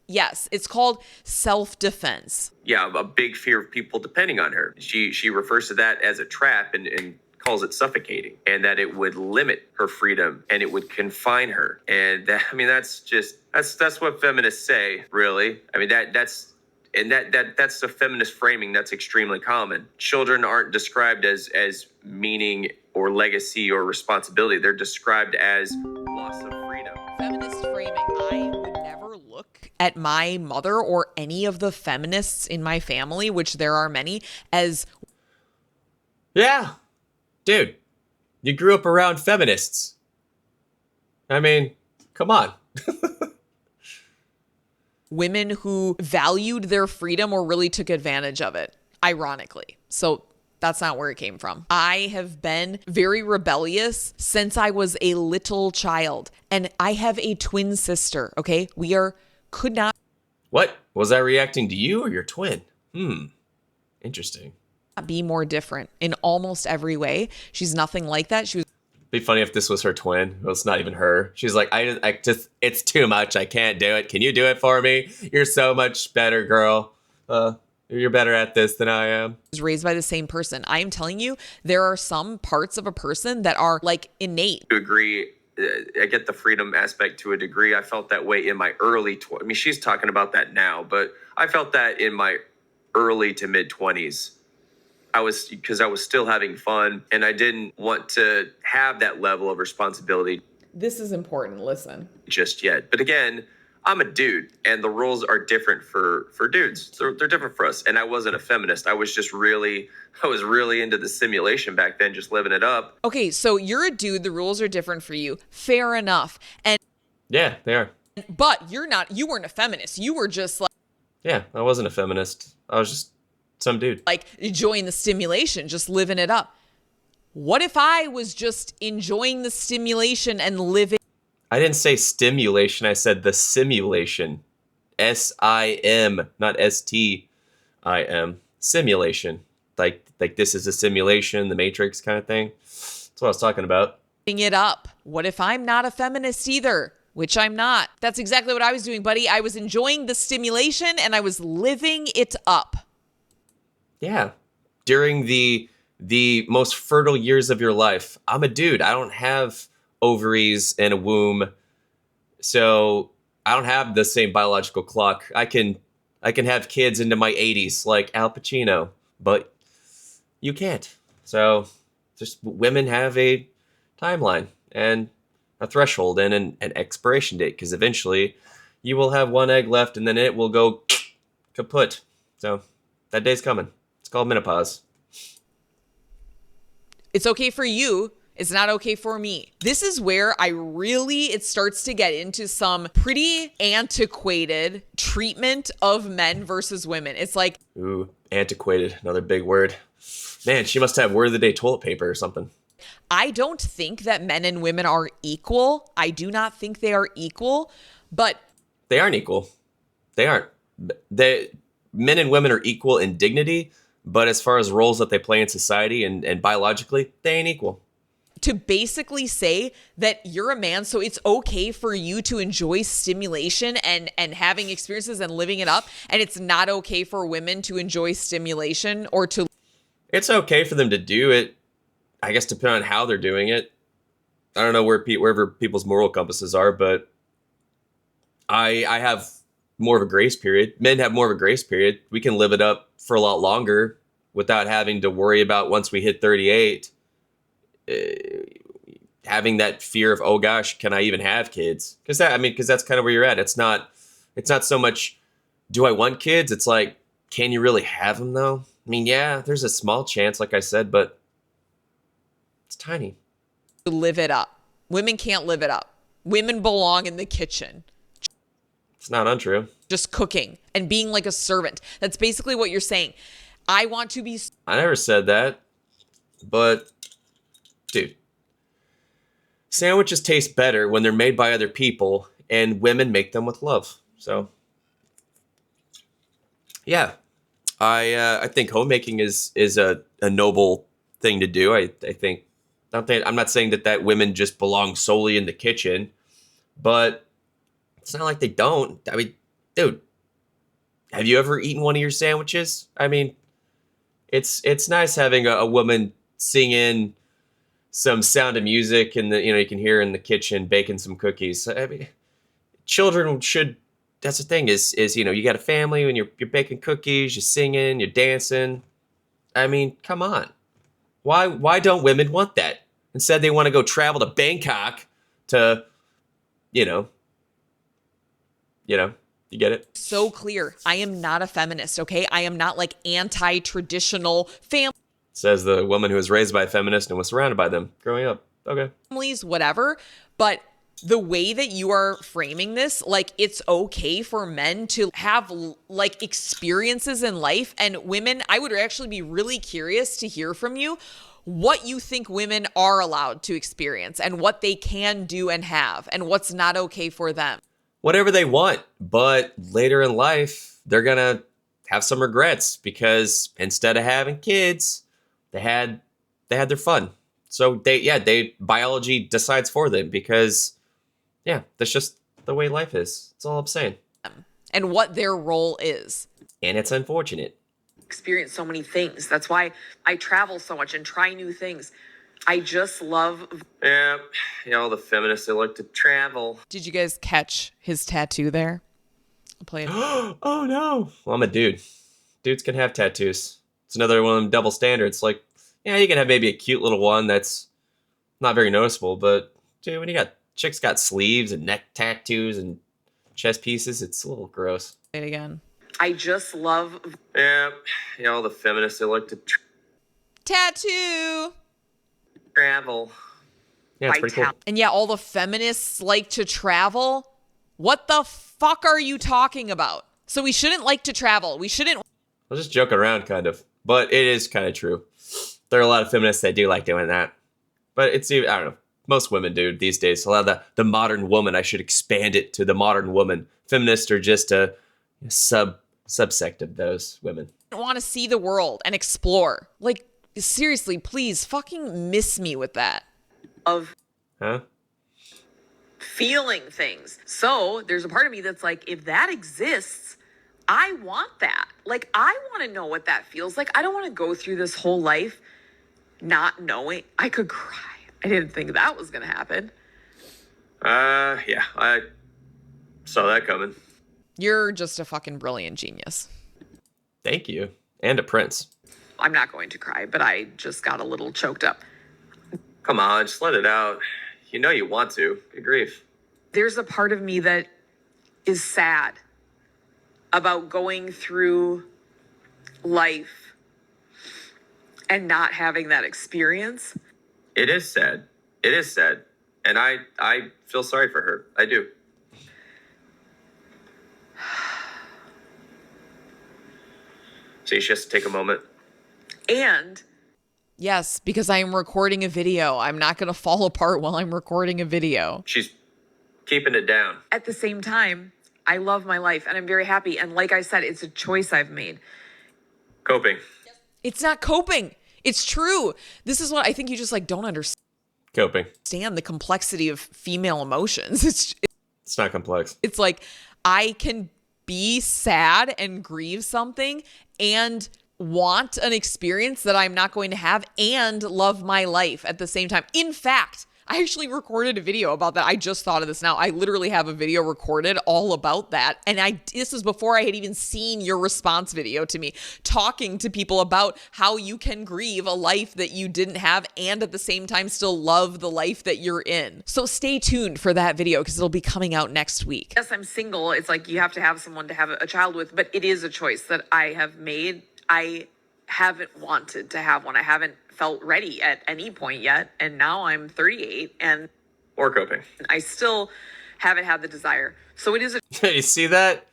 yes, it's called self-defense. Yeah, a big fear of people depending on her. She refers to that as a trap and calls it suffocating, and that it would limit her freedom and it would confine her. And that, I mean, that's what feminists say, really. I mean, that's the feminist framing that's extremely common. Children aren't described as meaning or legacy or responsibility. They're described as loss of freedom. Feminist framing. I would never look at my mother or any of the feminists in my family, which there are many, as Yeah. Dude, you grew up around feminists. I mean, come on. women who valued their freedom or really took advantage of it, ironically. So that's not where it came from. I have been very rebellious since I was a little child. And I have a twin sister, okay? Could not What? Was I reacting to you or your twin? Interesting. be more different in almost every way. She's nothing like that. She was Be funny if this was her twin. Well, it's not even her. She's like, I just, it's too much. I can't do it. Can you do it for me? You're so much better, girl. You're better at this than I am. raised by the same person. I am telling you, there are some parts of a person that are like innate. To agree, I get the freedom aspect to a degree. I felt that way in my early 20s. I mean, she's talking about that now, but I felt that in my early to mid 20s. Because I was still having fun and I didn't want to have that level of responsibility This is important. Listen. just yet. But again, I'm a dude and the rules are different for dudes. They're different for us. And I wasn't a feminist. I was really into the simulation back then, just living it up. Okay, so you're a dude. The rules are different for you. Fair enough. Yeah, they are. But you weren't a feminist. You were just Yeah, I wasn't a feminist. I was just some dude. like enjoying the stimulation, just living it up. What if I was just enjoying the stimulation and living? I didn't say stimulation. I said the simulation. S-I-M, not S-T-I-M. Simulation. Like this is a simulation, the Matrix kind of thing. That's what I was talking about. It up. What if I'm not a feminist either? Which I'm not. That's exactly what I was doing, buddy. I was enjoying the stimulation and I was living it up. Yeah. During the most fertile years of your life. I'm a dude. I don't have ovaries and a womb. So I don't have the same biological clock. I can have kids into my 80s like Al Pacino, but you can't. So just women have a timeline and a threshold and an expiration date, because eventually you will have one egg left and then it will go kaput. So that day's coming. It's called menopause. It's okay for you. It's not okay for me. This is where it starts to get into some pretty antiquated treatment of men versus women. It's like, Ooh, antiquated, another big word. Man, she must have word of the day toilet paper or something. I don't think that men and women are equal. I do not think they are equal, but They aren't equal. They aren't. Men and women are equal in dignity, but as far as roles that they play in society and biologically, they ain't equal. to basically say that you're a man, so it's okay for you to enjoy stimulation and having experiences and living it up, and it's not okay for women to enjoy stimulation or to... It's okay for them to do it, I guess, depending on how they're doing it. I don't know wherever people's moral compasses are, but I have more of a grace period. Men have more of a grace period. We can live it up for a lot longer without having to worry about once we hit 38, having that fear of, oh gosh, can I even have kids? Because that's kind of where you're at. It's not so much, do I want kids? It's like, can you really have them though? I mean, yeah, there's a small chance, like I said, but it's tiny. Live it up. Women can't live it up. Women belong in the kitchen. It's not untrue. Just cooking and being like a servant. That's basically what you're saying. I want to be. I never said that, but dude, sandwiches taste better when they're made by other people, and women make them with love. So, yeah, I think homemaking is a noble thing to do. I think I'm not saying that women just belong solely in the kitchen, but it's not like they don't. I mean, dude, have you ever eaten one of your sandwiches? I mean, it's nice having a woman sing in some Sound of Music, and you can hear in the kitchen baking some cookies. I mean, children should. That's the thing is you got a family and you're baking cookies, you're singing, you're dancing. I mean, come on. Why don't women want that? Instead, they want to go travel to Bangkok to, you get it? So clear. I am not a feminist, okay? I am not like anti-traditional Says the woman who was raised by a feminist and was surrounded by them growing up. Okay. families, whatever. But the way that you are framing this, like it's okay for men to have like experiences in life, and women, I would actually be really curious to hear from you what you think women are allowed to experience and what they can do and have and what's not okay for them. Whatever they want, but later in life, they're going to have some regrets because instead of having kids, they had their fun. So biology decides for them because that's just the way life is. That's all I'm saying. And what their role is. And it's unfortunate. Experience so many things. That's why I travel so much and try new things. I just love. Yeah, all the feminists, they like to travel. Did you guys catch his tattoo there? I'll play it. Oh no. Well, I'm a dude. Dudes can have tattoos. It's another one of them double standards. Like, you can have maybe a cute little one that's not very noticeable, but dude, when you got chicks got sleeves and neck tattoos and chest pieces, it's a little gross. Say it again. I just love. Yeah, all the feminists, they like to Tattoo. travel. Yeah, it's pretty cool. And yeah, all the feminists like to travel. What the fuck are you talking about? So we shouldn't like to travel. We shouldn't. I was just joking around, kind of. But it is kind of true. There are a lot of feminists that do like doing that. But I don't know. Most women do these days. A lot of the modern woman, I should expand it to the modern woman. Feminists are just a subsect of those women. I want to see the world and explore. Like, seriously, please fucking miss me with that. Of Huh? feeling things. So there's a part of me that's like, if that exists, I want that. Like, I want to know what that feels like. I don't want to go through this whole life not knowing. I could cry. I didn't think that was going to happen. Yeah, I saw that coming. You're just a fucking brilliant genius. Thank you. And a prince. I'm not going to cry, but I just got a little choked up. Come on, just let it out. You know you want to. Good grief. There's a part of me that is sad about going through life and not having that experience. It is sad. It is sad. And I feel sorry for her. I do. So she has to take a moment. And Yes, because I am recording a video. I'm not going to fall apart while I'm recording a video. She's keeping it down. at the same time, I love my life and I'm very happy. And like I said, it's a choice I've made. Coping. It's not coping. It's true. This is what I think you just like don't understand Coping. the complexity of female emotions. It's not complex. It's like I can be sad and grieve something and want an experience that I'm not going to have and love my life at the same time. In fact, I actually recorded a video about that. I just thought of this now. I literally have a video recorded all about that. And this is before I had even seen your response video to me, talking to people about how you can grieve a life that you didn't have and at the same time still love the life that you're in. So stay tuned for that video because it'll be coming out next week. Yes, I'm single. It's like you have to have someone to have a child with, but it is a choice that I have made. I haven't wanted to have one. I haven't felt ready at any point yet. And now I'm 38 and Or coping. I still haven't had the desire. So it is a You see that?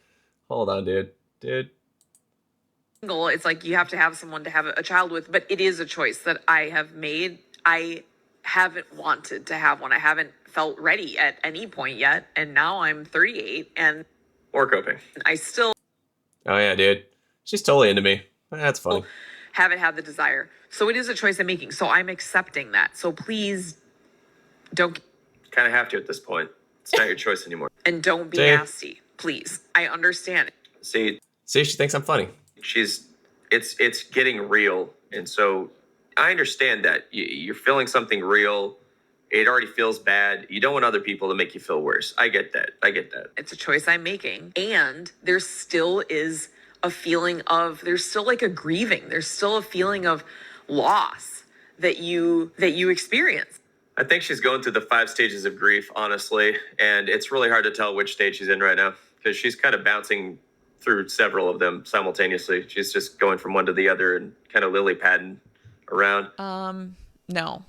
Hold on, dude. single. It's like you have to have someone to have a child with, but it is a choice that I have made. I haven't wanted to have one. I haven't felt ready at any point yet. And now I'm 38 and Or coping. I still Oh yeah, dude. She's totally into me. That's funny. haven't had the desire. So it is a choice I'm making. So I'm accepting that. So please don't Kind of have to at this point. It's not your choice anymore. and don't be See? nasty. Please. I understand. See, See, she thinks I'm funny. it's getting real, and so I understand that you're feeling something real. It already feels bad. You don't want other people to make you feel worse. I get that. It's a choice I'm making. And there still is a feeling of, there's still like a grieving. There's still a feeling of loss that you experience. I think she's going through the 5 stages of grief, honestly, and it's really hard to tell which stage she's in right now because she's kind of bouncing through several of them simultaneously. She's just going from one to the other and kind of lily padding around. No,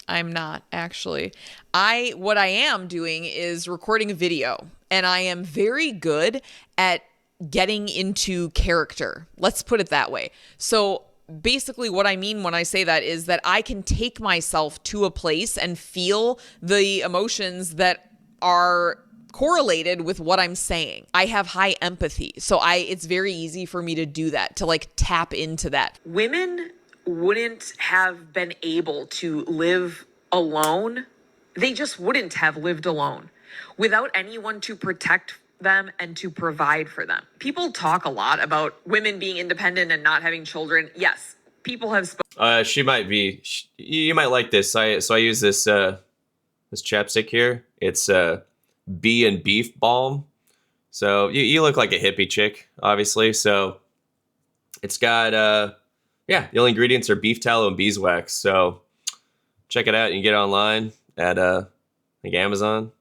I'm not actually. What I am doing is recording a video, and I am very good at getting into character. Let's put it that way. So basically what I mean when I say that is that I can take myself to a place and feel the emotions that are correlated with what I'm saying. I have high empathy. So it's very easy for me to do that, to like tap into that. Women wouldn't have been able to live alone. They just wouldn't have lived alone without anyone to protect them and to provide for them. People talk a lot about women being independent and not having children. Yes, people have spoken. She might be. You might like this. I use this this chapstick here. It's bee and beef balm. So you look like a hippie chick, obviously. So it's got the only ingredients are beef tallow and beeswax. So check it out. You can get it online at like Amazon.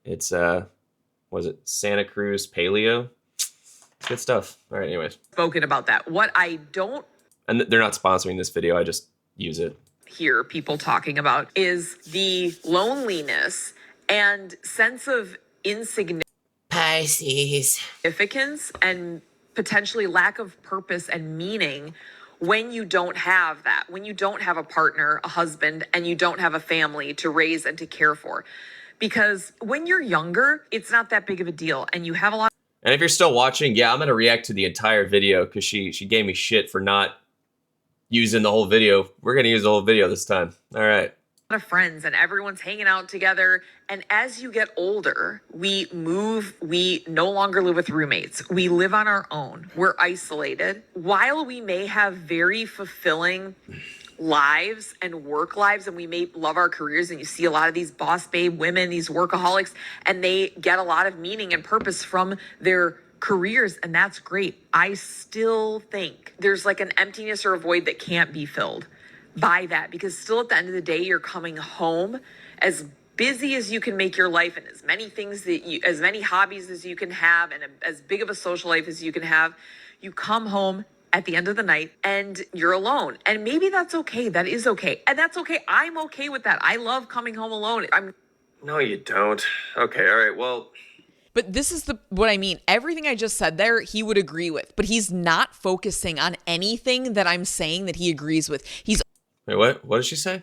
It's was it Santa Cruz Paleo? Good stuff. All right, anyways. Spoken about that. What I don't And they're not sponsoring this video. I just use it. hear people talking about is the loneliness and sense of insignificance Pisces. and potentially lack of purpose and meaning when you don't have that, when you don't have a partner, a husband, and you don't have a family to raise and to care for. Because when you're younger, it's not that big of a deal, and you have a lot And if you're still watching, yeah, I'm gonna react to the entire video because she gave me shit for not using the whole video. We're gonna use the whole video this time. All right. of friends and everyone's hanging out together. And as you get older, we move, we no longer live with roommates. We live on our own. We're isolated. While we may have very fulfilling lives and work lives, and we may love our careers, and you see a lot of these boss babe women, these workaholics, and they get a lot of meaning and purpose from their careers, and that's great. I still think there's like an emptiness or a void that can't be filled by that, because still at the end of the day, you're coming home as busy as you can make your life, and as many things that you, as many hobbies as you can have, and as big of a social life as you can have. You come home at the end of the night and you're alone, and maybe that's okay. That is okay, and that's okay. I'm okay with that. I love coming home alone. No, you don't. Okay, all right, well. But this is what I mean. Everything I just said there, he would agree with, but he's not focusing on anything that I'm saying that he agrees with. He's Wait, what? What did she say?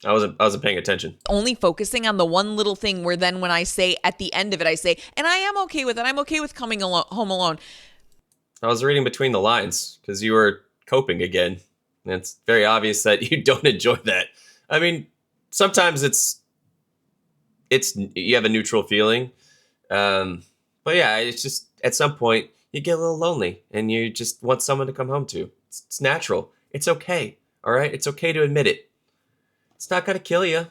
I wasn't paying attention. only focusing on the one little thing where then when I say at the end of it, I say, and I am okay with it. I'm okay with coming home alone. I was reading between the lines because you were coping again. And it's very obvious that you don't enjoy that. I mean, sometimes it's you have a neutral feeling. But yeah, it's just at some point you get a little lonely and you just want someone to come home to. It's natural. It's okay. All right? It's okay to admit it. It's not going to kill you.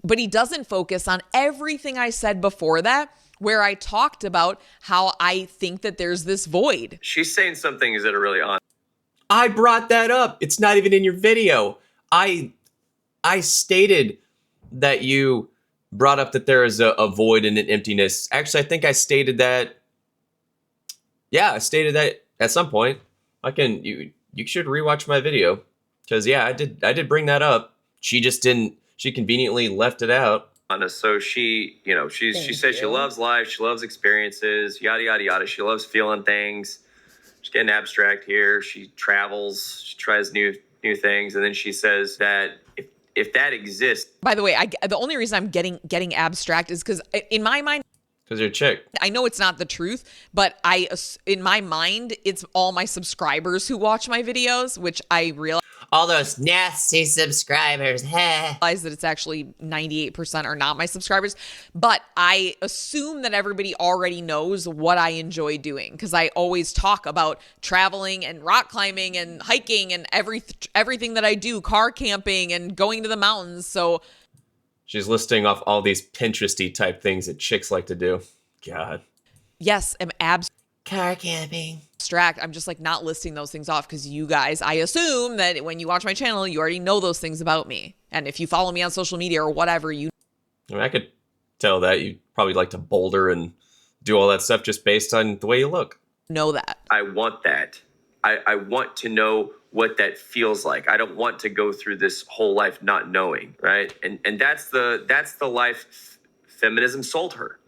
But he doesn't focus on everything I said before that, where I talked about how I think that there's this void. She's saying some things that are really on. I brought that up. It's not even in your video. I stated that you brought up that there is a void and an emptiness. Actually, I think I stated that. Yeah, I stated that at some point. You should rewatch my video, because yeah, I did bring that up. She just didn't. She conveniently left it out. So she says she loves life, she loves experiences, yada yada yada. She loves feeling things. She's getting abstract here. She travels, she tries new things, and then she says that if that exists. By the way, the only reason I'm getting abstract is because in my mind, because you're a chick. I know it's not the truth, but in my mind, it's all my subscribers who watch my videos, which I realize. All those nasty subscribers. Realize that it's actually 98% are not my subscribers, but I assume that everybody already knows what I enjoy doing, because I always talk about traveling and rock climbing and hiking and everything that I do, car camping and going to the mountains. So she's listing off all these Pinteresty type things that chicks like to do. God. Yes, I'm car camping. Abstract. I'm just like not listing those things off because you guys, I assume that when you watch my channel, you already know those things about me. And if you follow me on social media or whatever, I mean, I could tell that you probably like to boulder and do all that stuff just based on the way you look. Know that. I want that. I want to know what that feels like. I don't want to go through this whole life not knowing, right? And that's the life feminism sold her.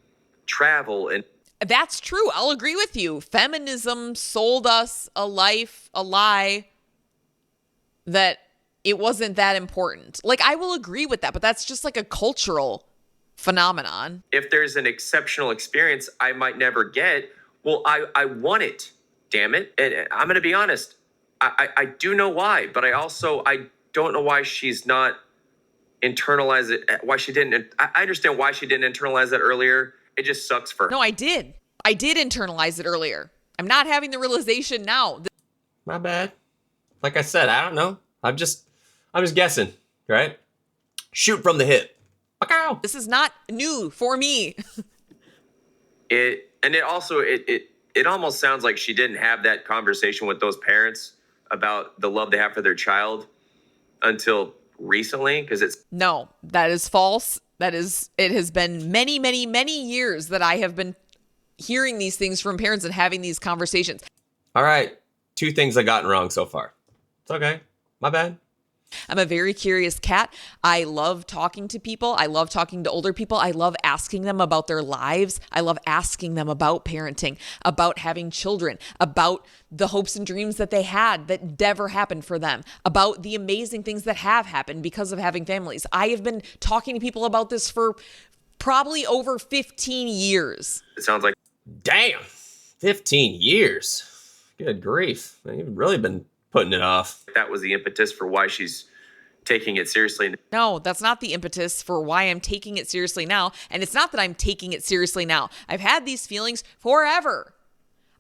Travel and that's true. I'll agree with you. Feminism sold us a lie that it wasn't that important. Like, I will agree with that, but that's just like a cultural phenomenon. If there's an exceptional experience I might never get, well, I want it, damn it. And I'm going to be honest. I do know why, but I don't know why she's not internalized it. Why she didn't. I understand why she didn't internalize that earlier. It just sucks for her. No, I did internalize it earlier. I'm not having the realization now. My bad. Like I said, I don't know. I'm just guessing, right? Shoot from the hip. This is not new for me. It almost sounds like she didn't have that conversation with those parents about the love they have for their child until recently, because it's... No, that is false. It has been many, many, many years that I have been hearing these things from parents and having these conversations. All right. 2 things I've gotten wrong so far. It's okay. My bad. I'm a very curious cat. I love talking to people. I love talking to older people. I love asking them about their lives. I love asking them about parenting, about having children, about the hopes and dreams that they had that never happened for them, about the amazing things that have happened because of having families. I have been talking to people about this for probably over 15 years. It sounds like... Damn, 15 years. Good grief. You've really been putting it off. That was the impetus for why she's taking it seriously. No, that's not the impetus for why I'm taking it seriously now. And it's not that I'm taking it seriously now. I've had these feelings forever.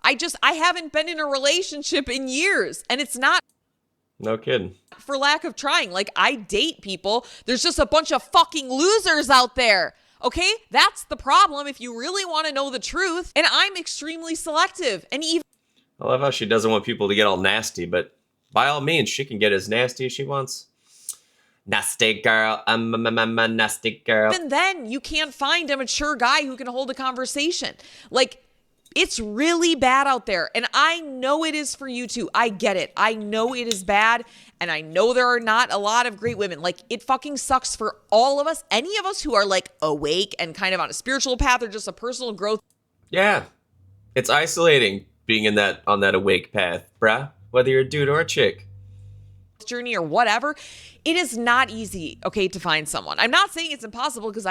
I haven't been in a relationship in years. And it's not... No kidding. For lack of trying. Like, I date people. There's just a bunch of fucking losers out there. Okay? That's the problem if you really want to know the truth. And I'm extremely selective. And even... I love how she doesn't want people to get all nasty, but by all means, she can get as nasty as she wants. Nasty girl. I'm a nasty girl. Even then, you can't find a mature guy who can hold a conversation. Like, it's really bad out there. And I know it is for you too. I get it. I know it is bad. And I know there are not a lot of great women. Like, it fucking sucks for all of us. Any of us who are like awake and kind of on a spiritual path or just a personal growth. Yeah. It's isolating being on that awake path, bruh. Whether you're a dude or a chick. Journey or whatever. It is not easy, okay, to find someone. I'm not saying it's impossible because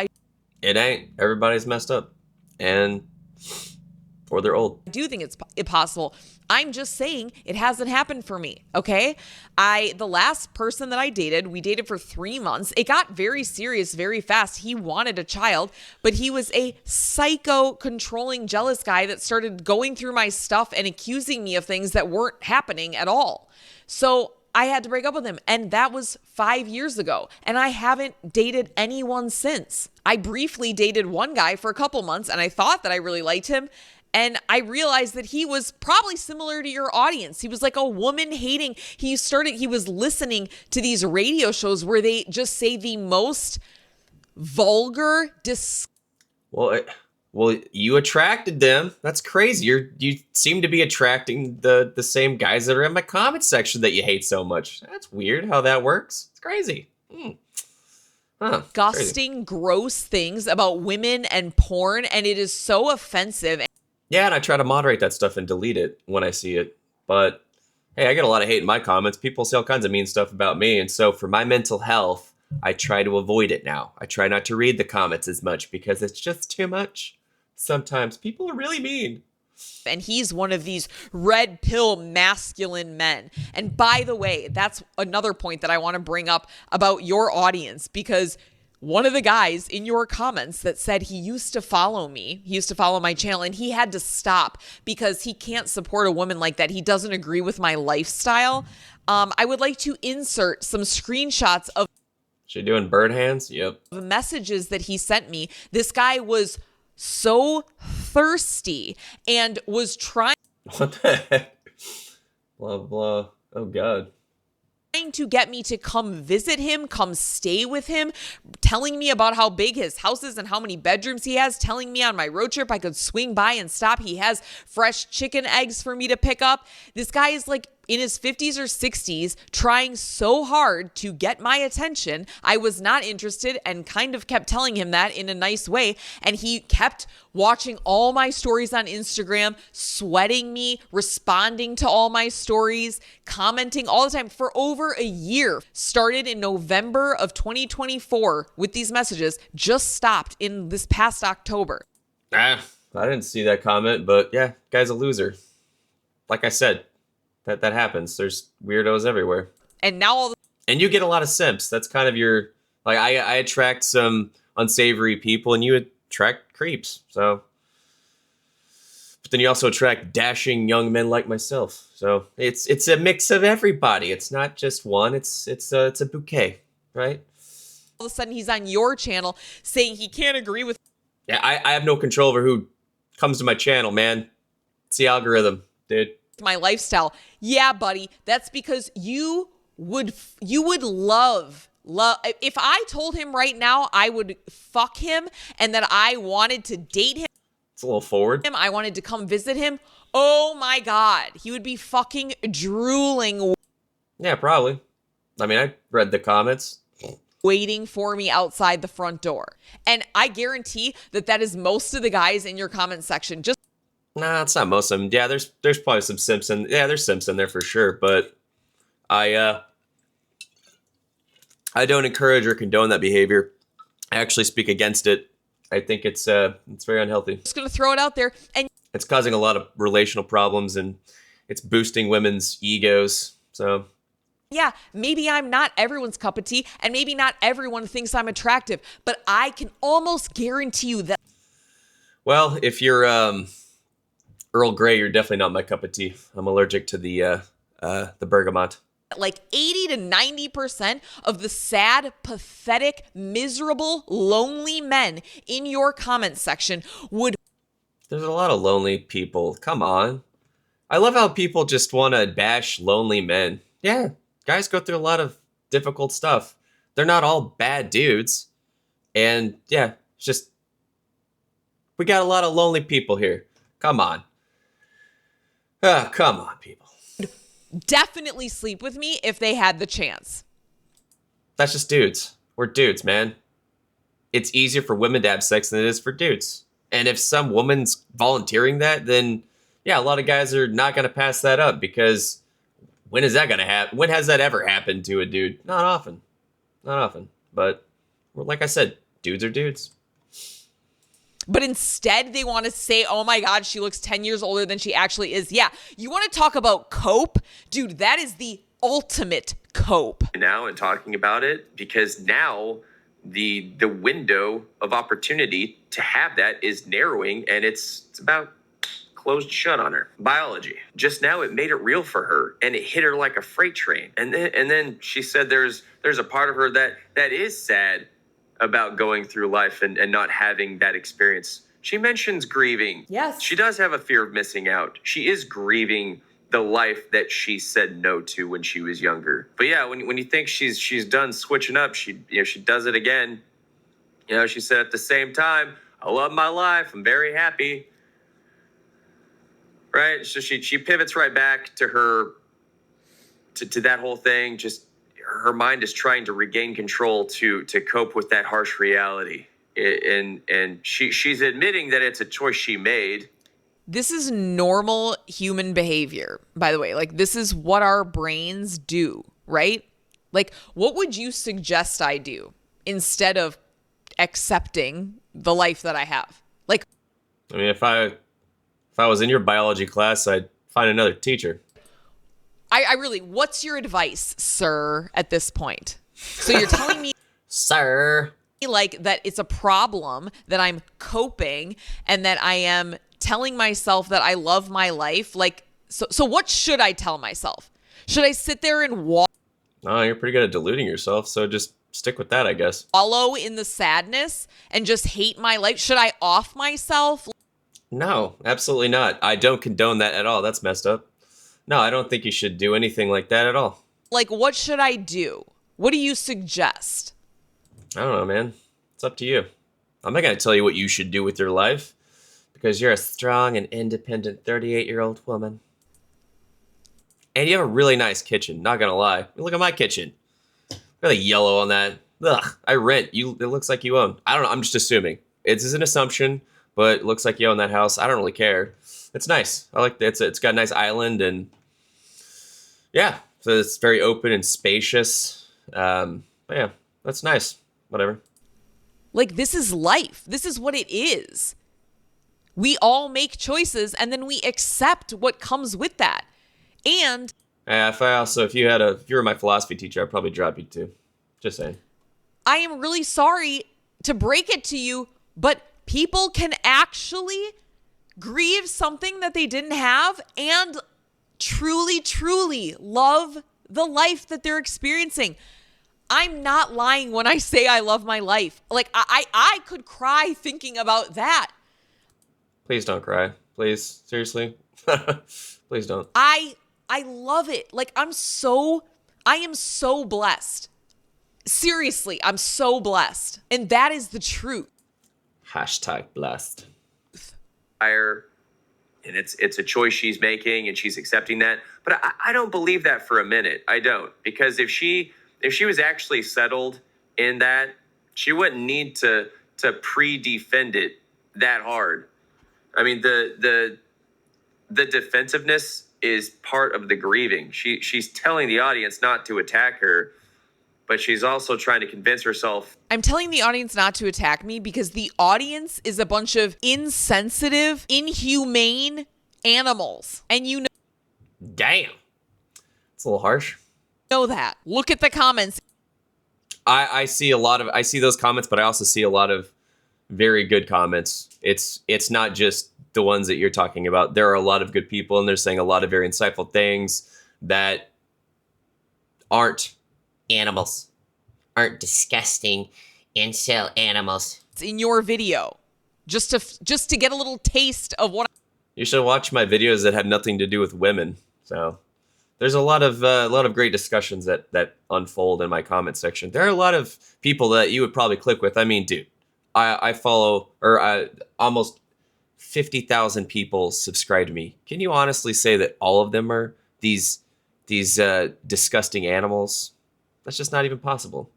It ain't. Everybody's messed up. And or they're old. I do think it's possible. I'm just saying it hasn't happened for me. Okay. The last person that I dated, we dated for 3 months. It got very serious very fast. He wanted a child, but he was a psycho controlling, jealous guy that started going through my stuff and accusing me of things that weren't happening at all. So I had to break up with him. And that was 5 years ago. And I haven't dated anyone since. I briefly dated one guy for a couple months and I thought that I really liked him. And I realized that he was probably similar to your audience. He was like a woman hating. He was listening to these radio shows where they just say the most vulgar, Well, you attracted them. That's crazy. You seem to be attracting the same guys that are in my comment section that you hate so much. That's weird how that works. It's crazy. disgusting, gross things about women and porn, and it is so offensive. Yeah, and I try to moderate that stuff and delete it when I see it. But hey, I get a lot of hate in my comments. People say all kinds of mean stuff about me. And so for my mental health, I try to avoid it now. I try not to read the comments as much because it's just too much. Sometimes people are really mean. And he's one of these red pill masculine men. And by the way, that's another point that I want to bring up about your audience, because one of the guys in your comments that said he used to follow me, he used to follow my channel, and he had to stop because he can't support a woman like that. He doesn't agree with my lifestyle. I would like to insert some screenshots of She doing bird hands? Yep. messages that he sent me. This guy was so thirsty and was trying What the heck? Blah, blah. Oh, God. to get me to come visit him, come stay with him, telling me about how big his house is and how many bedrooms he has, telling me on my road trip I could swing by and stop. He has fresh chicken eggs for me to pick up. This guy is like in his 50s or 60s, trying so hard to get my attention. I was not interested and kind of kept telling him that in a nice way. And he kept watching all my stories on Instagram, sweating me, responding to all my stories, commenting all the time for over a year. Started in November of 2024 with these messages, just stopped in this past October. I didn't see that comment, but yeah, guy's a loser. Like I said, that happens. There's weirdos everywhere. And now and you get a lot of simps. That's kind of your, like, I attract some unsavory people and you attract creeps. So, but then you also attract dashing young men like myself. So it's a mix of everybody. It's not just one. It's a bouquet, right? all of a sudden he's on your channel saying he can't agree with Yeah, I have no control over who comes to my channel, man. It's the algorithm, dude. my lifestyle. Yeah, buddy, that's because you would love if I told him right now I would fuck him and that I wanted to date him, It's a little forward. I wanted to come visit him. Oh my God, he would be fucking drooling, Yeah, probably. I mean, I read the comments. waiting for me outside the front door. And I guarantee that is most of the guys in your comment section. Just Nah, it's not most of them. Yeah, there's probably some simps in. Yeah, there's simps in there for sure. But I don't encourage or condone that behavior. I actually speak against it. I think it's very unhealthy. just gonna throw it out there. And It's causing a lot of relational problems and it's boosting women's egos. So yeah, maybe I'm not everyone's cup of tea, and maybe not everyone thinks I'm attractive, but I can almost guarantee you that. well, if you're Earl Grey, you're definitely not my cup of tea. I'm allergic to the bergamot. Like 80 to 90% of the sad, pathetic, miserable, lonely men in your comment section would. There's a lot of lonely people. Come on. I love how people just want to bash lonely men. Yeah, guys go through a lot of difficult stuff. They're not all bad dudes. And yeah, it's just, we got a lot of lonely people here. Come on. Come on, people. Definitely sleep with me if they had the chance. That's just dudes. We're dudes, man. It's easier for women to have sex than it is for dudes. And if some woman's volunteering that, then yeah, a lot of guys are not going to pass that up because when is that going to happen? When has that ever happened to a dude? Not often. Not often. But like I said, dudes are dudes. But instead they want to say, oh my God, she looks 10 years older than she actually is. Yeah. You want to talk about cope? Dude, that is the ultimate cope. Now and talking about it, because now the window of opportunity to have that is narrowing, and it's about closed shut on her. Biology. Just now it made it real for her, and it hit her like a freight train. And then she said there's a part of her that is sad about going through life and not having that experience. She mentions grieving. Yes. She does have a fear of missing out. She is grieving the life that she said no to when she was younger. But yeah, when you think she's done switching up, she does it again. She said at the same time, I love my life. I'm very happy. Right? So she pivots right back to her to that whole thing. Just her mind is trying to regain control to cope with that harsh reality. And she's admitting that it's a choice she made. This is normal human behavior, by the way. Like, this is what our brains do, right? Like, what would you suggest I do instead of accepting the life that I have? Like, I mean, if I was in your biology class, I'd find another teacher. I really, what's your advice, sir, at this point? So you're telling me, Sir, like, that it's a problem, that I'm coping, and that I am telling myself that I love my life. Like, so what should I tell myself? Should I sit there and no, you're pretty good at deluding yourself, so just stick with that, I guess. wallow in the sadness and just hate my life? Should I off myself? No, absolutely not. I don't condone that at all. That's messed up. No, I don't think you should do anything like that at all. Like, what should I do? What do you suggest? I don't know, man. It's up to you. I'm not going to tell you what you should do with your life, because you're a strong and independent 38-year-old woman. And you have a really nice kitchen, not going to lie. Look at my kitchen. Really yellow on that. Ugh, I rent. It looks like you own. I don't know, I'm just assuming. It's an assumption, but it looks like you own that house. I don't really care. It's nice. I like that. It's got a nice island, and yeah, so it's very open and spacious. But yeah, that's nice. Whatever. Like, this is life. This is what it is. We all make choices, and then we accept what comes with that. And If you were my philosophy teacher, I'd probably drop you too. Just saying. I am really sorry to break it to you, but people can actually grieve something that they didn't have and truly, truly love the life that they're experiencing. I'm not lying when I say I love my life. Like, I could cry thinking about that. Please don't cry. Please. Seriously. Please don't. I love it. Like, I am so blessed. Seriously, I'm so blessed. And that is the truth. #blessed. And it's a choice she's making, and she's accepting that. But I don't believe that for a minute. I don't. Because if she was actually settled in that, she wouldn't need to pre-defend it that hard. I mean, the defensiveness is part of the grieving. She's telling the audience not to attack her, but she's also trying to convince herself. I'm telling the audience not to attack me because the audience is a bunch of insensitive, inhumane animals. And you Damn. It's a little harsh. know that. Look at the comments. I see those comments, but I also see a lot of very good comments. It's not just the ones that you're talking about. There are a lot of good people, and they're saying a lot of very insightful things that aren't animals, aren't disgusting incel animals. It's in your video. Just to get a little taste of what You should watch my videos that have nothing to do with women. So there's a lot of great discussions that unfold in my comment section. There are a lot of people that you would probably click with. I mean, dude, I follow almost 50,000 people subscribe to me. Can you honestly say that all of them are these disgusting animals? That's just not even possible.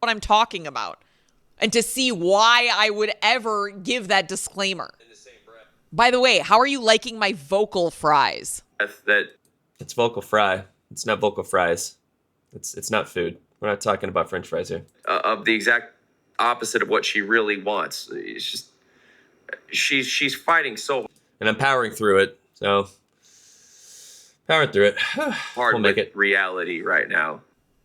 I'm talking about. And to see why I would ever give that disclaimer. In the same breath. By the way, how are you liking my vocal fries? That It's vocal fry. It's not vocal fries. It's not food. We're not talking about French fries here. of the exact opposite of what she really wants. It's just she's fighting so And I'm powering through it. So, powering through it. hard We'll make with it. reality right now.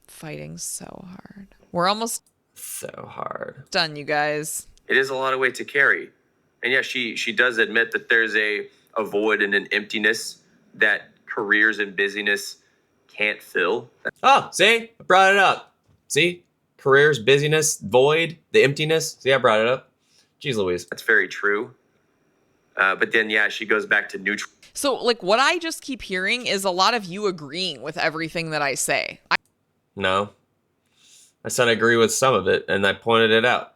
Fighting so hard. We're almost So hard. done, you guys. It is a lot of weight to carry. And yeah, she does admit that there's a void and an emptiness that careers and busyness can't fill. Oh, see? I brought it up. See? Careers, busyness, void, the emptiness. See, I brought it up. Jeez Louise. That's very true. But then, yeah, she goes back to neutral. So, like, what I just keep hearing is a lot of you agreeing with everything that I say. No. I said I agree with some of it, and I pointed it out.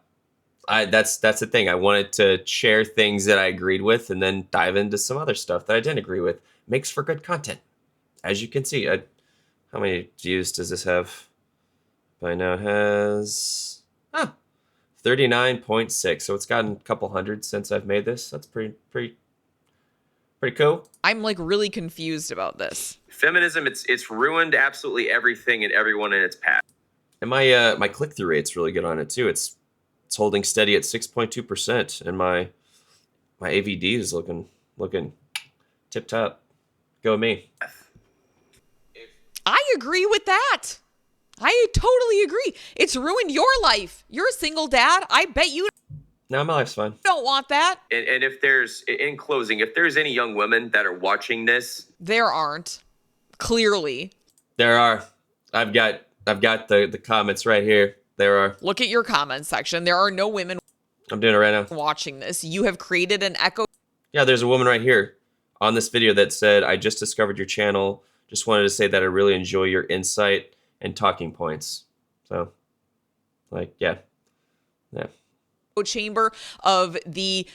That's the thing. I wanted to share things that I agreed with and then dive into some other stuff that I didn't agree with. Makes for good content. As you can see, how many views does this have? By now has 39.6. So it's gotten a couple hundred since I've made this. That's pretty cool. I'm like really confused about this. Feminism, it's ruined absolutely everything and everyone in its path. And my click-through rate's really good on it too. It's holding steady at 6.2%, and my AVD is looking tip top. Go me. I agree with that. I totally agree. It's ruined your life. You're a single dad. I bet you No, my life's fine. don't want that. And if there's, in closing, if there's any young women that are watching this, There aren't. Clearly. There are. I've got the comments right here. There are. Look at your comment section. There are no women I'm doing it right now. watching this. You have created an echo. Yeah, there's a woman right here on this video that said, I just discovered your channel. Just wanted to say that I really enjoy your insight and talking points. So, like, yeah. Chamber of the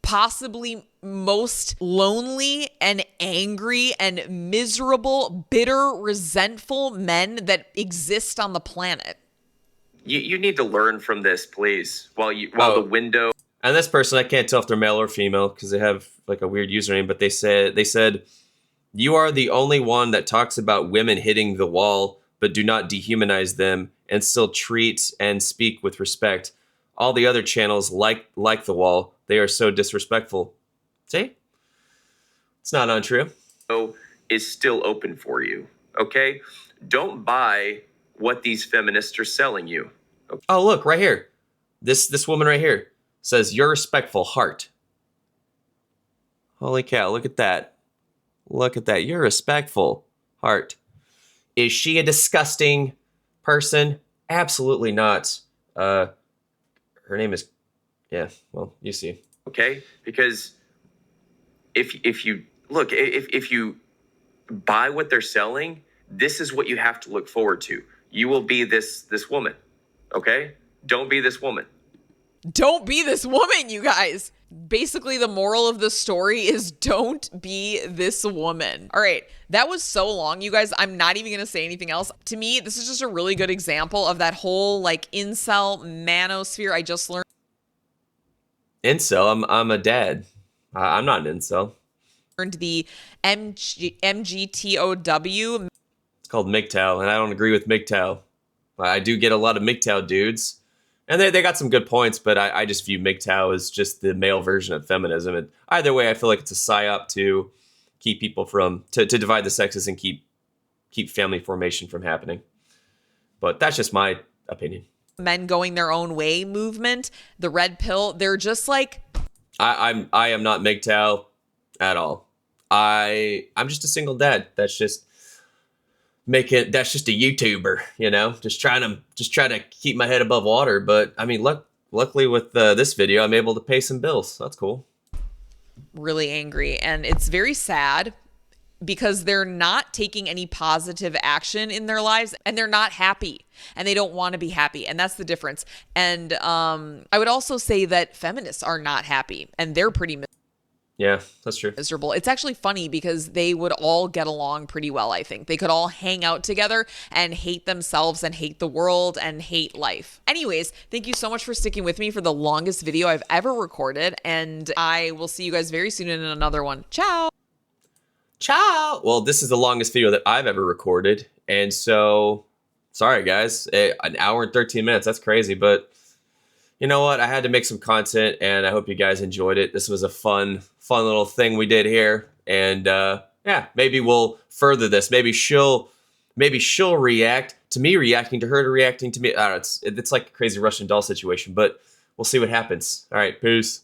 possibly most lonely and angry and miserable, bitter, resentful men that exist on the planet. you need to learn from this, please. While the window. And this person, I can't tell if they're male or female because they have like a weird username, but they said, you are the only one that talks about women hitting the wall, but do not dehumanize them and still treat and speak with respect. All the other channels like the wall, they are so disrespectful. See? It's not untrue. Is still open for you. Okay? Don't buy what these feminists are selling you. Okay? Oh, look, right here. This woman right here says, you're respectful, heart. Holy cow, look at that. Look at that. You're respectful, heart. Is she a disgusting person? Absolutely not. Her name is, yeah, well, you see. Okay? Because if you look, if you buy what they're selling, this is what you have to look forward to. You will be this woman. Okay? Don't be this woman. Don't be this woman, you guys. Basically, the moral of the story is don't be this woman. All right, that was so long, you guys. I'm not even going to say anything else. To me, this is just a really good example of that whole like incel manosphere I just learned. Incel? I'm a dad. I'm not an incel. The MGTOW. It's called MGTOW, and I don't agree with MGTOW. I do get a lot of MGTOW dudes. And they got some good points, but I just view MGTOW as just the male version of feminism. And either way, I feel like it's a psyop to keep people from, to divide the sexes and keep family formation from happening. But that's just my opinion. Men going their own way movement, the red pill, they're just like... I am not MGTOW at all. I'm just a single dad. That's just that's just a YouTuber, you know, just trying to keep my head above water. But I mean, luckily with this video, I'm able to pay some bills. So that's cool. Really angry. And it's very sad because they're not taking any positive action in their lives and they're not happy and they don't want to be happy. And that's the difference. And I would also say that feminists are not happy and they're pretty yeah, that's true. miserable. It's actually funny because they would all get along pretty well, I think. They could all hang out together and hate themselves and hate the world and hate life. Anyways, thank you so much for sticking with me for the longest video I've ever recorded, and I will see you guys very soon in another one. Ciao! Ciao! Well, this is the longest video that I've ever recorded, and so, sorry guys, an hour and 13 minutes, that's crazy, but you know what? I had to make some content, and I hope you guys enjoyed it. This was a fun little thing we did here, and yeah, maybe we'll further this. Maybe she'll react to me reacting to her to reacting to me. I don't know, it's like a crazy Russian doll situation, but we'll see what happens. All right, peace.